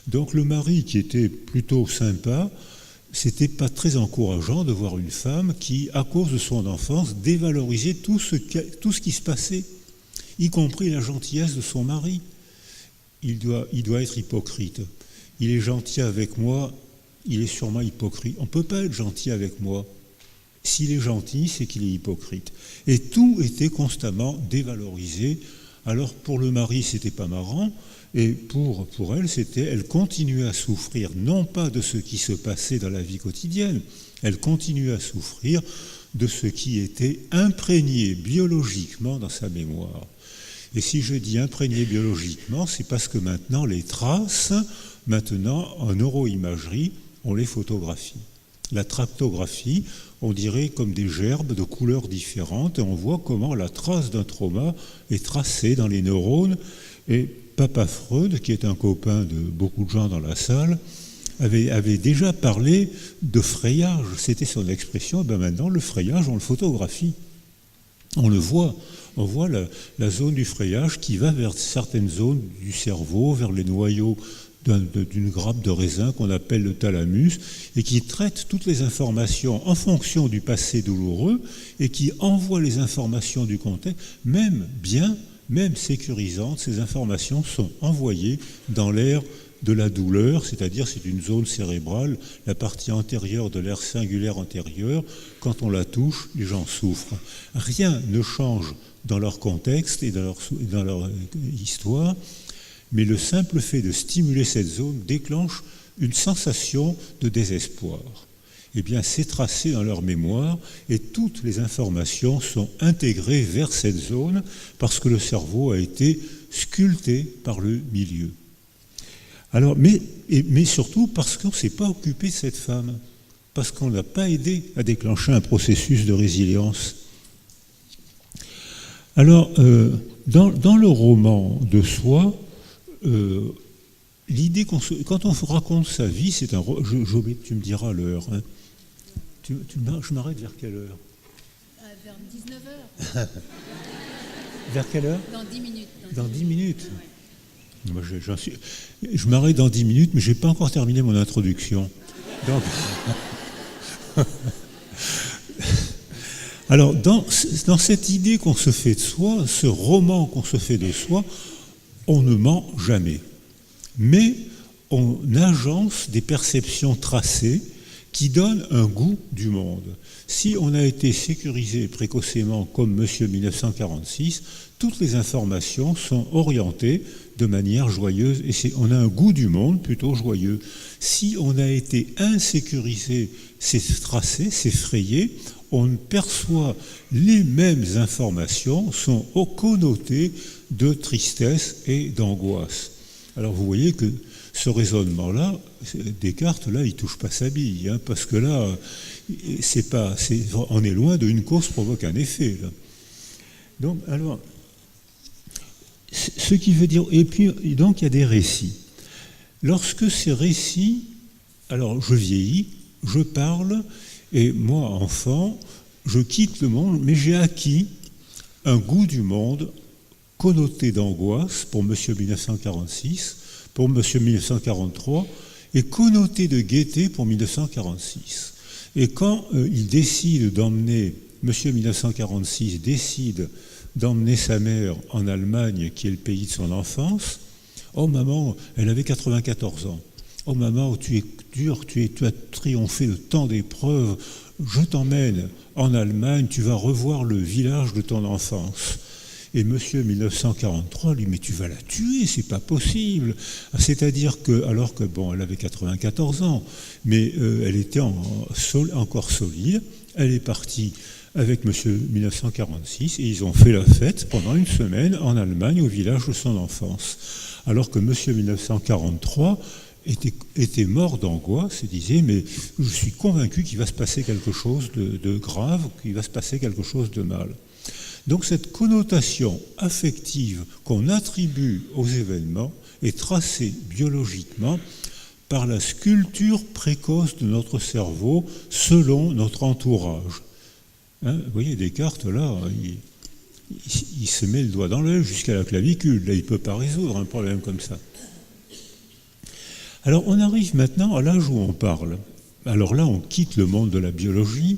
Donc le mari, qui était plutôt sympa, c'était pas très encourageant de voir une femme qui, à cause de son enfance, dévalorisait tout ce qui se passait, y compris la gentillesse de son mari. Il doit être hypocrite. Il est gentil avec moi, il est sûrement hypocrite. On ne peut pas être gentil avec moi. S'il est gentil, c'est qu'il est hypocrite. Et tout était constamment dévalorisé. Alors pour le mari, c'était pas marrant, et pour elle, elle continuait à souffrir, non pas de ce qui se passait dans la vie quotidienne, elle continuait à souffrir de ce qui était imprégné biologiquement dans sa mémoire. Et si je dis imprégné biologiquement, c'est parce que maintenant, les traces, en neuroimagerie, on les photographie. La tractographie, on dirait comme des gerbes de couleurs différentes, et on voit comment la trace d'un trauma est tracée dans les neurones. Et Papa Freud, qui est un copain de beaucoup de gens dans la salle, avait déjà parlé de frayage. C'était son expression. Maintenant, le frayage, on le photographie. On le voit. On voit la zone du frayage qui va vers certaines zones du cerveau, vers les noyaux d'une grappe de raisin qu'on appelle le thalamus, et qui traite toutes les informations en fonction du passé douloureux et qui envoie les informations du contexte, même sécurisantes. Ces informations sont envoyées dans l'aire de la douleur, c'est-à-dire c'est une zone cérébrale, la partie antérieure de l'aire singulaire antérieure. Quand on la touche, les gens souffrent. Rien ne change dans leur contexte et dans leur histoire, mais le simple fait de stimuler cette zone déclenche une sensation de désespoir. eh bien c'est tracé dans leur mémoire et toutes les informations sont intégrées vers cette zone parce que le cerveau a été sculpté par le milieu. Alors, mais surtout parce qu'on ne s'est pas occupé de cette femme, parce qu'on ne l'a pas aidé à déclencher un processus de résilience. Alors, dans le roman de Soi, l'idée quand on raconte sa vie, c'est un... tu me diras l'heure. Hein. Je m'arrête vers quelle heure? Vers 19h. Vers quelle heure? Dans 10 minutes. Dans 10 minutes. Ouais. Moi, je m'arrête dans 10 minutes, mais je n'ai pas encore terminé mon introduction. Donc... Alors, dans cette idée qu'on se fait de soi, ce roman qu'on se fait de soi, on ne ment jamais. Mais on agence des perceptions tracées qui donnent un goût du monde. Si on a été sécurisé précocement comme Monsieur 1946, toutes les informations sont orientées de manière joyeuse et on a un goût du monde plutôt joyeux. Si on a été insécurisé, c'est tracé, c'est frayé, on perçoit les mêmes informations, sont connotées de tristesse et d'angoisse. Alors vous voyez que ce raisonnement-là, Descartes, là, il ne touche pas sa bille, hein, parce que là, on est loin d'une cause provoque un effet. Là. Donc, alors, ce qui veut dire... Et puis, donc, il y a des récits. Lorsque ces récits... Alors, je vieillis, je parle, et moi, enfant, je quitte le monde, mais j'ai acquis un goût du monde connoté d'angoisse pour Monsieur 1946, pour Monsieur 1943, et connoté de gaieté pour 1946. Et quand il décide d'emmener, Monsieur 1946 décide d'emmener sa mère en Allemagne, qui est le pays de son enfance, oh maman, elle avait 94 ans. Oh maman, tu es dur, tu as triomphé de tant d'épreuves, je t'emmène en Allemagne, tu vas revoir le village de ton enfance. Et Monsieur 1943, lui, mais tu vas la tuer, c'est pas possible. C'est-à-dire que, alors que, bon, elle avait 94 ans, mais elle était encore solide, elle est partie avec Monsieur 1946 et ils ont fait la fête pendant une semaine en Allemagne, au village de son enfance. Alors que Monsieur 1943 était mort d'angoisse et disait, mais je suis convaincu qu'il va se passer quelque chose de grave, qu'il va se passer quelque chose de mal. Donc cette connotation affective qu'on attribue aux événements est tracée biologiquement par la sculpture précoce de notre cerveau selon notre entourage. Hein, vous voyez, Descartes, là, il se met le doigt dans l'œil jusqu'à la clavicule. Là, il ne peut pas résoudre un problème comme ça. Alors on arrive maintenant à l'âge où on parle. Alors là, on quitte le monde de la biologie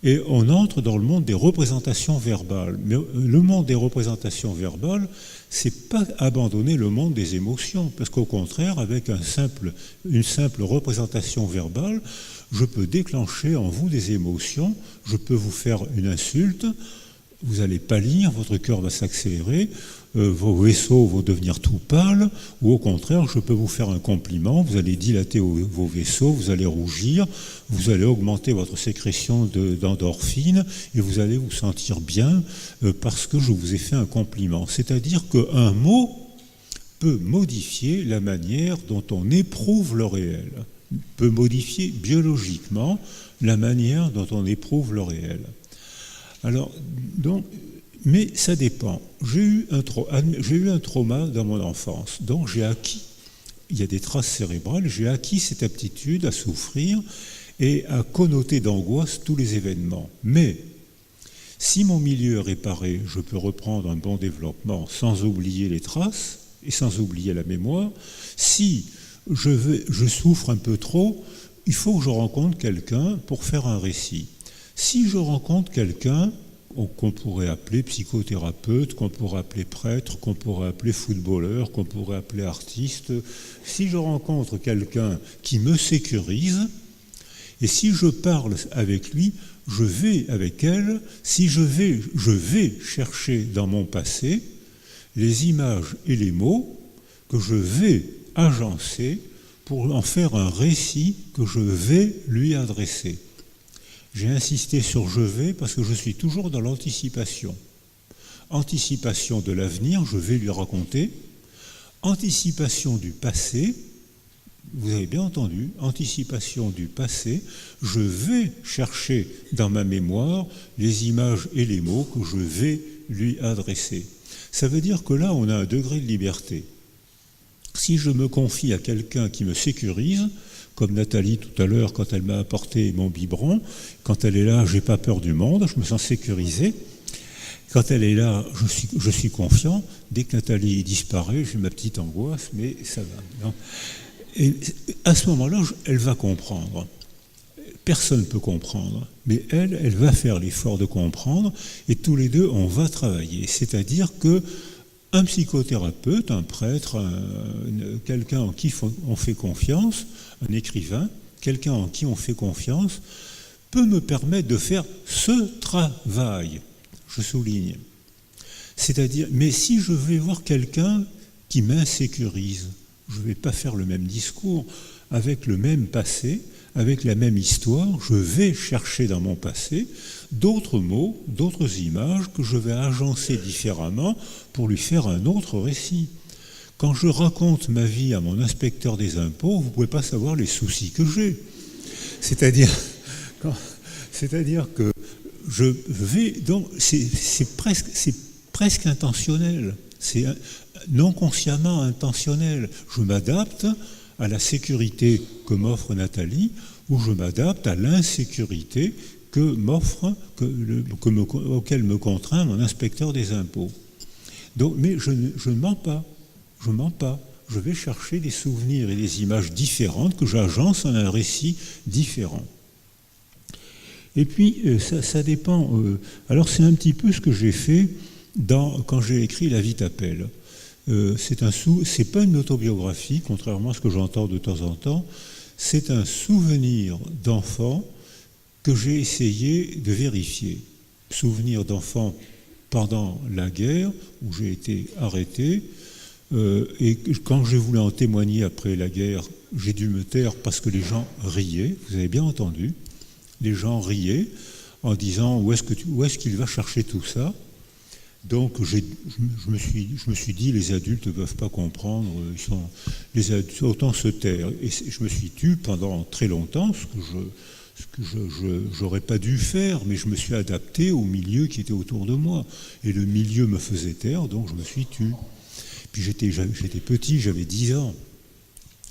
et on entre dans le monde des représentations verbales. Mais le monde des représentations verbales, c'est pas abandonner le monde des émotions, parce qu'au contraire, avec une simple représentation verbale, je peux déclencher en vous des émotions, je peux vous faire une insulte, vous allez pâlir, votre cœur va s'accélérer, vos vaisseaux vont devenir tout pâles, ou au contraire, je peux vous faire un compliment, vous allez dilater vos vaisseaux, vous allez rougir, vous allez augmenter votre sécrétion d'endorphine, et vous allez vous sentir bien parce que je vous ai fait un compliment. C'est-à-dire qu'un mot peut modifier la manière dont on éprouve le réel, peut modifier biologiquement la manière dont on éprouve le réel. Alors, donc, mais ça dépend. J'ai eu un trauma dans mon enfance, donc j'ai acquis, il y a des traces cérébrales, j'ai acquis cette aptitude à souffrir et à connoter d'angoisse tous les événements. Mais si mon milieu est réparé, je peux reprendre un bon développement sans oublier les traces et sans oublier la mémoire. Si je souffre un peu trop, il faut que je rencontre quelqu'un pour faire un récit. Si je rencontre quelqu'un qu'on pourrait appeler psychothérapeute, qu'on pourrait appeler prêtre, qu'on pourrait appeler footballeur, qu'on pourrait appeler artiste, si je rencontre quelqu'un qui me sécurise, et si je parle avec lui, je vais avec elle, si je vais chercher dans mon passé les images et les mots que je vais agencer pour en faire un récit que je vais lui adresser. J'ai insisté sur je vais parce que je suis toujours dans l'anticipation. Anticipation de l'avenir, je vais lui raconter. Anticipation du passé, vous avez bien entendu, anticipation du passé, je vais chercher dans ma mémoire les images et les mots que je vais lui adresser. Ça veut dire que là, on a un degré de liberté. Si je me confie à quelqu'un qui me sécurise, comme Nathalie tout à l'heure quand elle m'a apporté mon biberon, quand elle est là, j'ai pas peur du monde, je me sens sécurisé. Quand elle est là, je suis confiant. Dès que Nathalie disparaît, j'ai ma petite angoisse, mais ça va. Non. Et à ce moment-là, elle va comprendre. Personne ne peut comprendre, mais elle va faire l'effort de comprendre, et tous les deux, on va travailler. C'est-à-dire que un psychothérapeute, un prêtre, quelqu'un en qui on fait confiance, un écrivain, quelqu'un en qui on fait confiance, peut me permettre de faire ce travail. Je souligne. C'est-à-dire, mais si je vais voir quelqu'un qui m'insécurise, je ne vais pas faire le même discours avec le même passé, avec la même histoire, je vais chercher dans mon passé d'autres mots, d'autres images que je vais agencer différemment pour lui faire un autre récit. Quand je raconte ma vie à mon inspecteur des impôts, vous ne pouvez pas savoir les soucis que j'ai. C'est-à-dire que je vais, donc c'est presque intentionnel, c'est non consciemment intentionnel. Je m'adapte à la sécurité que m'offre Nathalie, ou je m'adapte à l'insécurité auquel me contraint mon inspecteur des impôts. Donc, mais je ne mens pas, je vais chercher des souvenirs et des images différentes que j'agence en un récit différent. Et puis, ça dépend. Alors, c'est un petit peu ce que j'ai fait quand j'ai écrit La vie t'appelle. C'est pas une autobiographie, contrairement à ce que j'entends de temps en temps. C'est un souvenir d'enfant que j'ai essayé de vérifier. Souvenir d'enfant pendant la guerre, où j'ai été arrêté. Et quand j'ai voulu en témoigner après la guerre, j'ai dû me taire parce que les gens riaient. Vous avez bien entendu. Les gens riaient en disant où est-ce qu'il va chercher tout ça. Donc je me suis dit les adultes ne peuvent pas comprendre, les adultes, autant se taire. Et je me suis tu pendant très longtemps, ce que j'aurais pas dû faire, mais je me suis adapté au milieu qui était autour de moi. Et le milieu me faisait taire, donc je me suis tu. Puis j'étais petit, j'avais 10 ans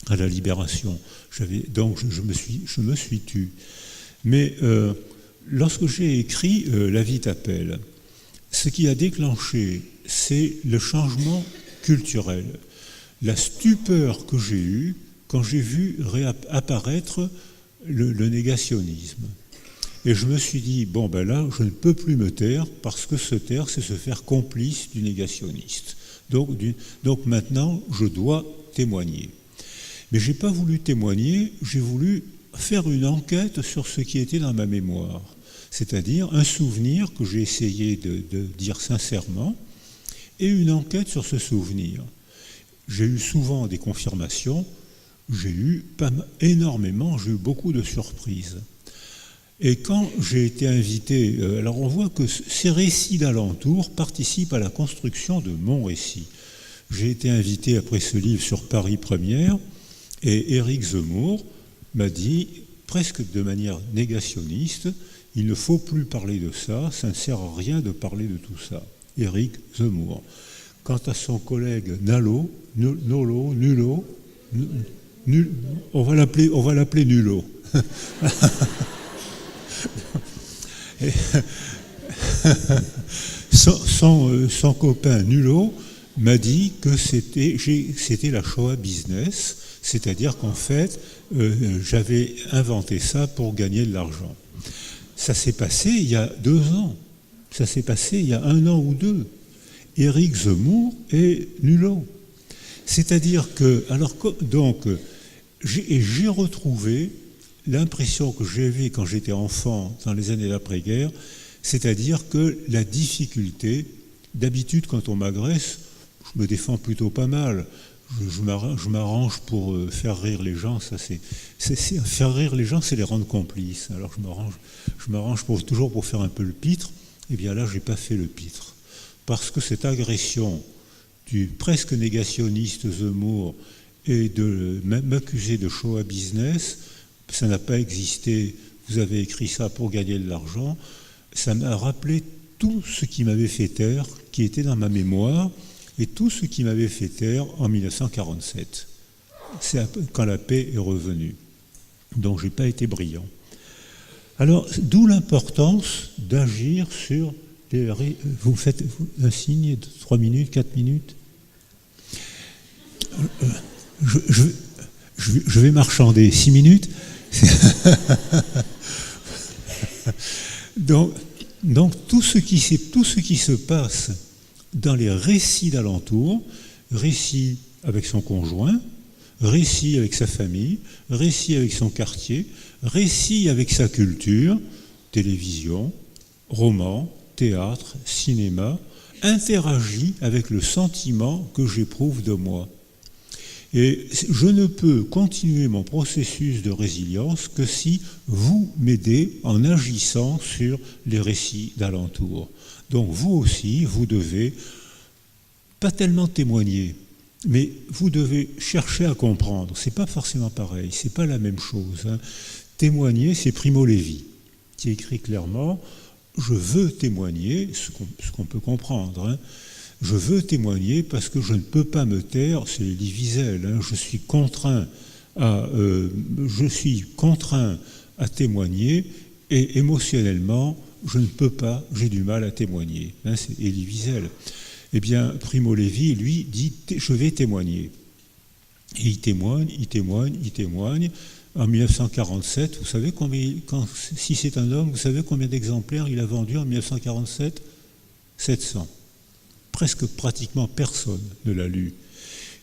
à la Libération. Donc je me suis tu. Mais lorsque j'ai écrit La vie t'appelle, ce qui a déclenché, c'est le changement culturel, la stupeur que j'ai eue quand j'ai vu apparaître le négationnisme. Et je me suis dit, bon ben là, je ne peux plus me taire, parce que se taire, c'est se faire complice du négationniste. Donc maintenant, je dois témoigner. Mais je n'ai pas voulu témoigner, j'ai voulu faire une enquête sur ce qui était dans ma mémoire. C'est-à-dire un souvenir que j'ai essayé de dire sincèrement, et une enquête sur ce souvenir. J'ai eu souvent des confirmations, j'ai eu beaucoup de surprises. Et quand j'ai été invité, alors on voit que ces récits d'alentour participent à la construction de mon récit. J'ai été invité après ce livre sur Paris Première, et Éric Zemmour m'a dit, presque de manière négationniste, il ne faut plus parler de ça, ça ne sert à rien de parler de tout ça. Éric Zemmour. Quant à son collègue Nullo, on va l'appeler Nullo. Son copain Nullo m'a dit que c'était la Shoah business, c'est-à-dire qu'en fait, j'avais inventé ça pour gagner de l'argent. Ça s'est passé il y a 2 ans. Ça s'est passé il y a 1 an ou 2. Éric Zemmour et Nullo. C'est-à-dire que, j'ai retrouvé l'impression que j'avais quand j'étais enfant, dans les années d'après-guerre, c'est-à-dire que la difficulté, d'habitude quand on m'agresse, je me défends plutôt pas mal, je m'arrange pour faire rire les gens. Faire rire les gens, c'est les rendre complices. Alors je m'arrange toujours pour faire un peu le pitre. Eh bien là, j'ai pas fait le pitre. Parce que cette agression du presque négationniste Zemmour et de m'accuser de show à business, ça n'a pas existé. Vous avez écrit ça pour gagner de l'argent. Ça m'a rappelé tout ce qui m'avait fait taire, qui était dans ma mémoire, et tout ce qui m'avait fait taire en 1947. C'est quand la paix est revenue. Donc j'ai pas été brillant. Alors, d'où l'importance d'agir sur les... Vous me faites un signe de 3 minutes, 4 minutes. Je vais marchander 6 minutes. Donc tout ce qui se passe dans les récits d'alentour, récits avec son conjoint, récits avec sa famille, récits avec son quartier, récits avec sa culture, télévision, roman, théâtre, cinéma, interagit avec le sentiment que j'éprouve de moi. Et je ne peux continuer mon processus de résilience que si vous m'aidez en agissant sur les récits d'alentour. Donc vous aussi, vous devez pas tellement témoigner, mais vous devez chercher à comprendre. C'est pas forcément pareil, c'est pas la même chose. Témoigner, c'est Primo Levi, qui écrit clairement « Je veux témoigner », ce qu'on peut comprendre. Je veux témoigner parce que je ne peux pas me taire, c'est Elie Wiesel, je suis contraint à témoigner et émotionnellement, je ne peux pas, j'ai du mal à témoigner. C'est Elie Wiesel. Eh bien, Primo Levi, lui, dit « je vais témoigner ». Et il témoigne. En 1947, vous savez si c'est un homme, vous savez combien d'exemplaires il a vendu en 1947 ? 700. Presque pratiquement personne ne l'a lu.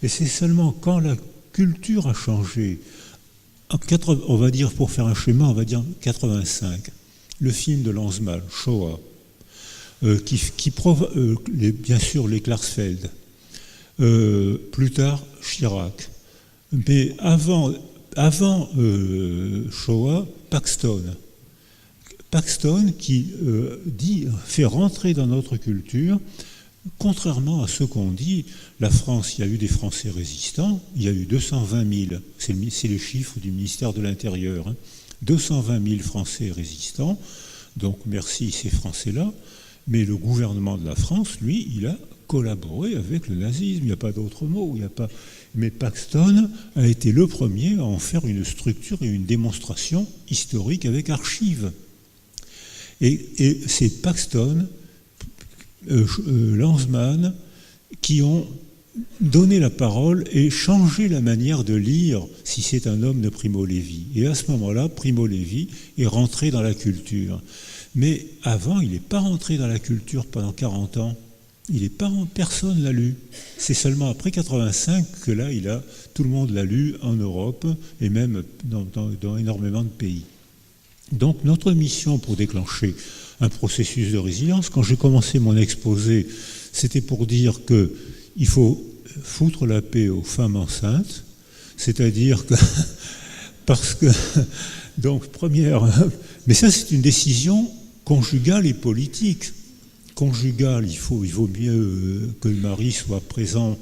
Et c'est seulement quand la culture a changé, on va dire, pour faire un schéma, on va dire 85, le film de Lanzmann, Shoah, qui provoque, bien sûr, les Klarsfeld, plus tard Chirac. Mais avant Shoah, Paxton qui fait rentrer dans notre culture, contrairement à ce qu'on dit, la France, il y a eu des Français résistants, il y a eu 220 000, c'est les chiffres du ministère de l'Intérieur, 220 000 Français résistants, donc merci ces Français-là, mais le gouvernement de la France, lui, il a collaboré avec le nazisme, il n'y a pas d'autre mot, mais Paxton a été le premier à en faire une structure et une démonstration historique avec archives. Et c'est Paxton, Lanzmann, qui ont donné la parole et changé la manière de lire si c'est un homme de Primo Levi. Et à ce moment-là, Primo Levi est rentré dans la culture. Mais avant, il n'est pas rentré dans la culture pendant 40 ans. Personne ne l'a lu. C'est seulement après 85 que là, tout le monde l'a lu en Europe et même dans énormément de pays. Donc notre mission pour déclencher un processus de résilience, quand j'ai commencé mon exposé, c'était pour dire qu'il faut foutre la paix aux femmes enceintes, c'est-à-dire que, parce que, donc mais ça c'est une décision conjugale et politique. Conjugale, il vaut mieux que le mari soit présent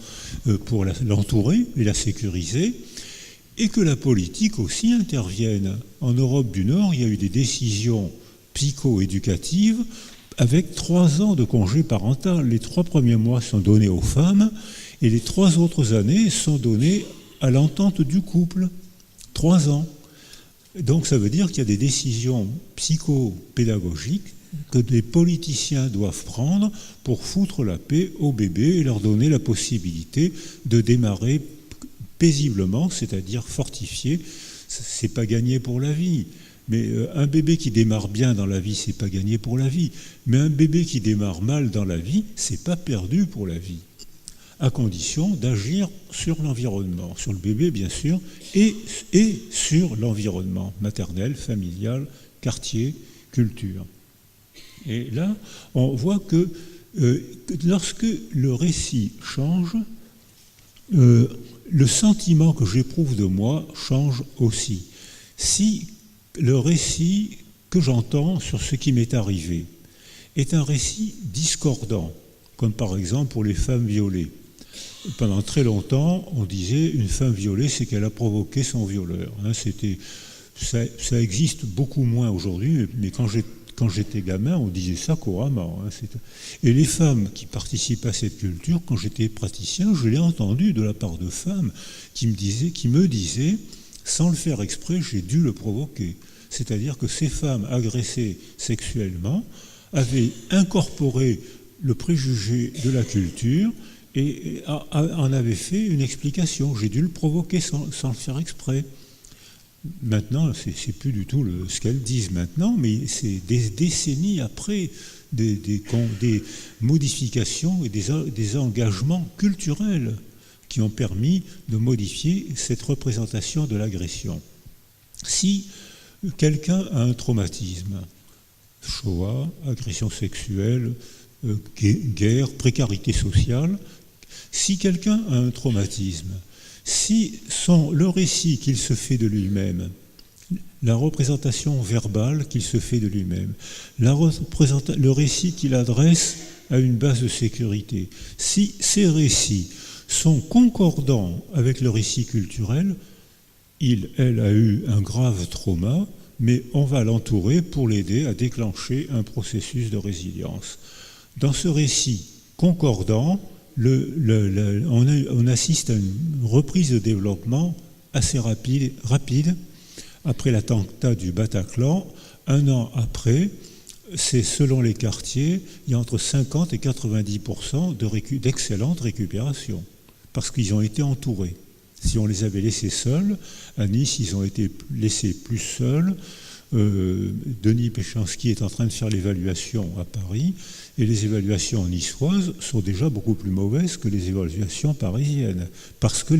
pour l'entourer et la sécuriser, et que la politique aussi intervienne. En Europe du Nord, il y a eu des décisions psycho-éducatives avec 3 ans de congé parental. Les 3 premiers mois sont donnés aux femmes et les 3 autres années sont données à l'entente du couple. 3 ans. Donc ça veut dire qu'il y a des décisions psycho-pédagogiques que des politiciens doivent prendre pour foutre la paix aux bébés et leur donner la possibilité de démarrer paisiblement, c'est-à-dire fortifié. C'est pas gagné pour la vie. Mais un bébé qui démarre bien dans la vie, c'est pas gagné pour la vie. Mais un bébé qui démarre mal dans la vie, c'est pas perdu pour la vie. À condition d'agir sur l'environnement, sur le bébé bien sûr, et sur l'environnement maternel, familial, quartier, culture. Et là, on voit que lorsque le récit change, le sentiment que j'éprouve de moi change aussi. Si le récit que j'entends sur ce qui m'est arrivé est un récit discordant, comme par exemple pour les femmes violées. Pendant très longtemps, on disait une femme violée, c'est qu'elle a provoqué son violeur. Ça existe beaucoup moins aujourd'hui, mais quand j'étais gamin, on disait ça couramment. Et les femmes qui participent à cette culture, quand j'étais praticien, je l'ai entendu de la part de femmes qui me disaient, sans le faire exprès, j'ai dû le provoquer. C'est-à-dire que ces femmes agressées sexuellement avaient incorporé le préjugé de la culture et en avaient fait une explication. J'ai dû le provoquer sans le faire exprès. Maintenant, c'est plus du tout ce qu'elles disent maintenant, mais c'est des décennies après des modifications et des engagements culturels qui ont permis de modifier cette représentation de l'agression. Si quelqu'un a un traumatisme, Shoah, agression sexuelle, guerre, précarité sociale, si quelqu'un a un traumatisme, si le récit qu'il se fait de lui-même, la représentation verbale qu'il se fait de lui-même, le récit qu'il adresse à une base de sécurité, si ces récits sont concordants avec le récit culturel, elle a eu un grave trauma, mais on va l'entourer pour l'aider à déclencher un processus de résilience. Dans ce récit concordant, on assiste à une reprise de développement assez rapide. Après l'attentat du Bataclan, un an après, c'est selon les quartiers, il y a entre 50 et 90% d'excellente récupération, parce qu'ils ont été entourés. Si on les avait laissés seuls, à Nice, ils ont été laissés plus seuls. Denis Péchanski est en train de faire l'évaluation à Paris, et les évaluations niçoises sont déjà beaucoup plus mauvaises que les évaluations parisiennes, parce que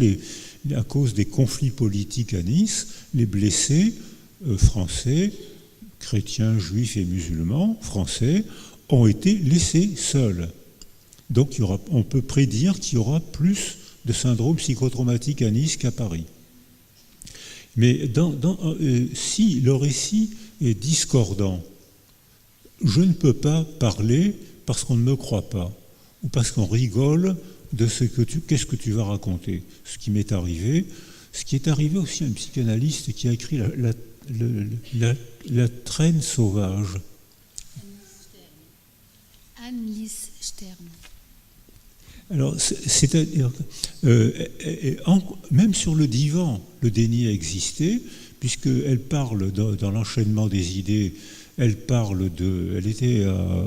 à cause des conflits politiques à Nice, les blessés français, chrétiens, juifs et musulmans français, ont été laissés seuls. Donc on peut prédire qu'il y aura plus de syndrome psychotraumatique à Nice qu'à Paris. Mais si le récit est discordant, je ne peux pas parler parce qu'on ne me croit pas, ou parce qu'on rigole de qu'est-ce que tu vas raconter. Ce qui m'est arrivé, ce qui est arrivé aussi à un psychanalyste qui a écrit La traîne sauvage. Annelies Stern. Alors, c'est-à-dire, même sur le divan, le déni a existé, puisqu'elle parle dans l'enchaînement des idées, elle était à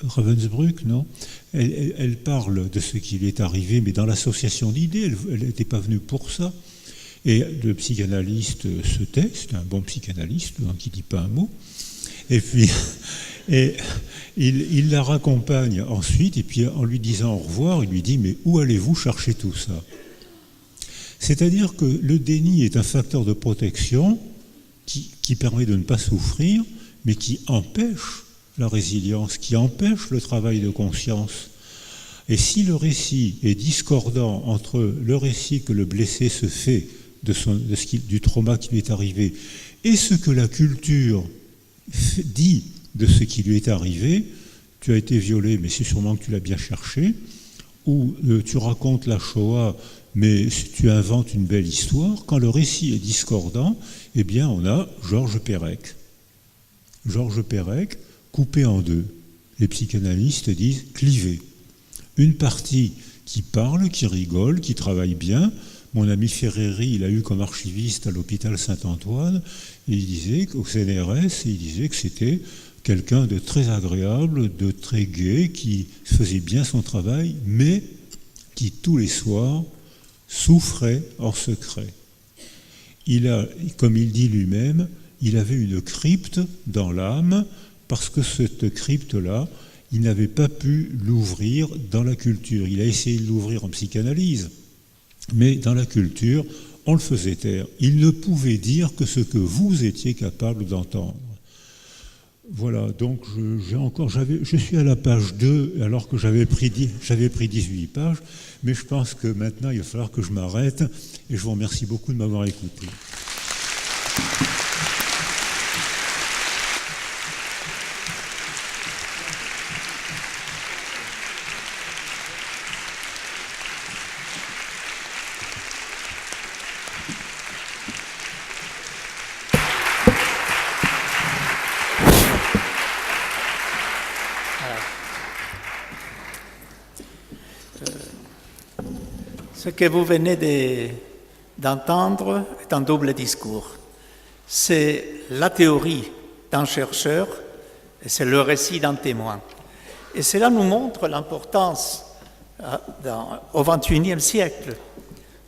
Ravensbrück, non ? Elle parle de ce qui lui est arrivé, mais dans l'association d'idées, elle n'était pas venue pour ça. Et le psychanalyste se tait, c'est un bon psychanalyste, qui ne dit pas un mot, et puis... Et il la raccompagne ensuite, et puis en lui disant au revoir, il lui dit « Mais où allez-vous chercher tout ça ?» C'est-à-dire que le déni est un facteur de protection qui permet de ne pas souffrir, mais qui empêche la résilience, qui empêche le travail de conscience. Et si le récit est discordant entre le récit que le blessé se fait du trauma qui lui est arrivé et ce que la culture dit de ce qui lui est arrivé, tu as été violé, mais c'est sûrement que tu l'as bien cherché, ou tu racontes la Shoah, mais tu inventes une belle histoire. Quand le récit est discordant, eh bien on a Georges Perec. Georges Perec, coupé en deux. Les psychanalystes disent clivé. Une partie qui parle, qui rigole, qui travaille bien. Mon ami Ferreri, il a eu comme archiviste à l'hôpital Saint-Antoine, et il disait qu'au CNRS, il disait que c'était quelqu'un de très agréable, de très gai, qui faisait bien son travail, mais qui tous les soirs souffrait en secret. Comme il dit lui-même, il avait une crypte dans l'âme, parce que cette crypte-là, il n'avait pas pu l'ouvrir dans la culture. Il a essayé de l'ouvrir en psychanalyse, mais dans la culture, on le faisait taire. Il ne pouvait dire que ce que vous étiez capable d'entendre. Voilà, donc je suis à la page 2 alors que j'avais pris 18 pages, mais je pense que maintenant il va falloir que je m'arrête et je vous remercie beaucoup de m'avoir écouté. Ce que vous venez d'entendre est un double discours. C'est la théorie d'un chercheur et c'est le récit d'un témoin. Et cela nous montre l'importance au XXIe siècle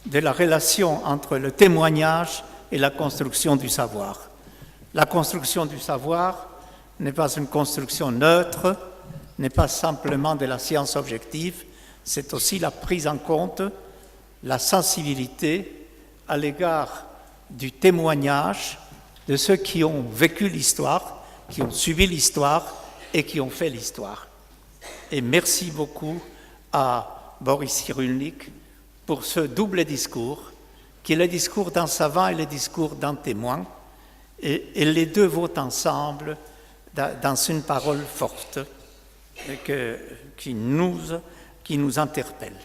de la relation entre le témoignage et la construction du savoir. La construction du savoir n'est pas une construction neutre, n'est pas simplement de la science objective, c'est aussi la prise en compte, la sensibilité à l'égard du témoignage de ceux qui ont vécu l'histoire, qui ont suivi l'histoire et qui ont fait l'histoire. Et merci beaucoup à Boris Cyrulnik pour ce double discours, qui est le discours d'un savant et le discours d'un témoin, et les deux vont ensemble dans une parole forte qui nous interpelle.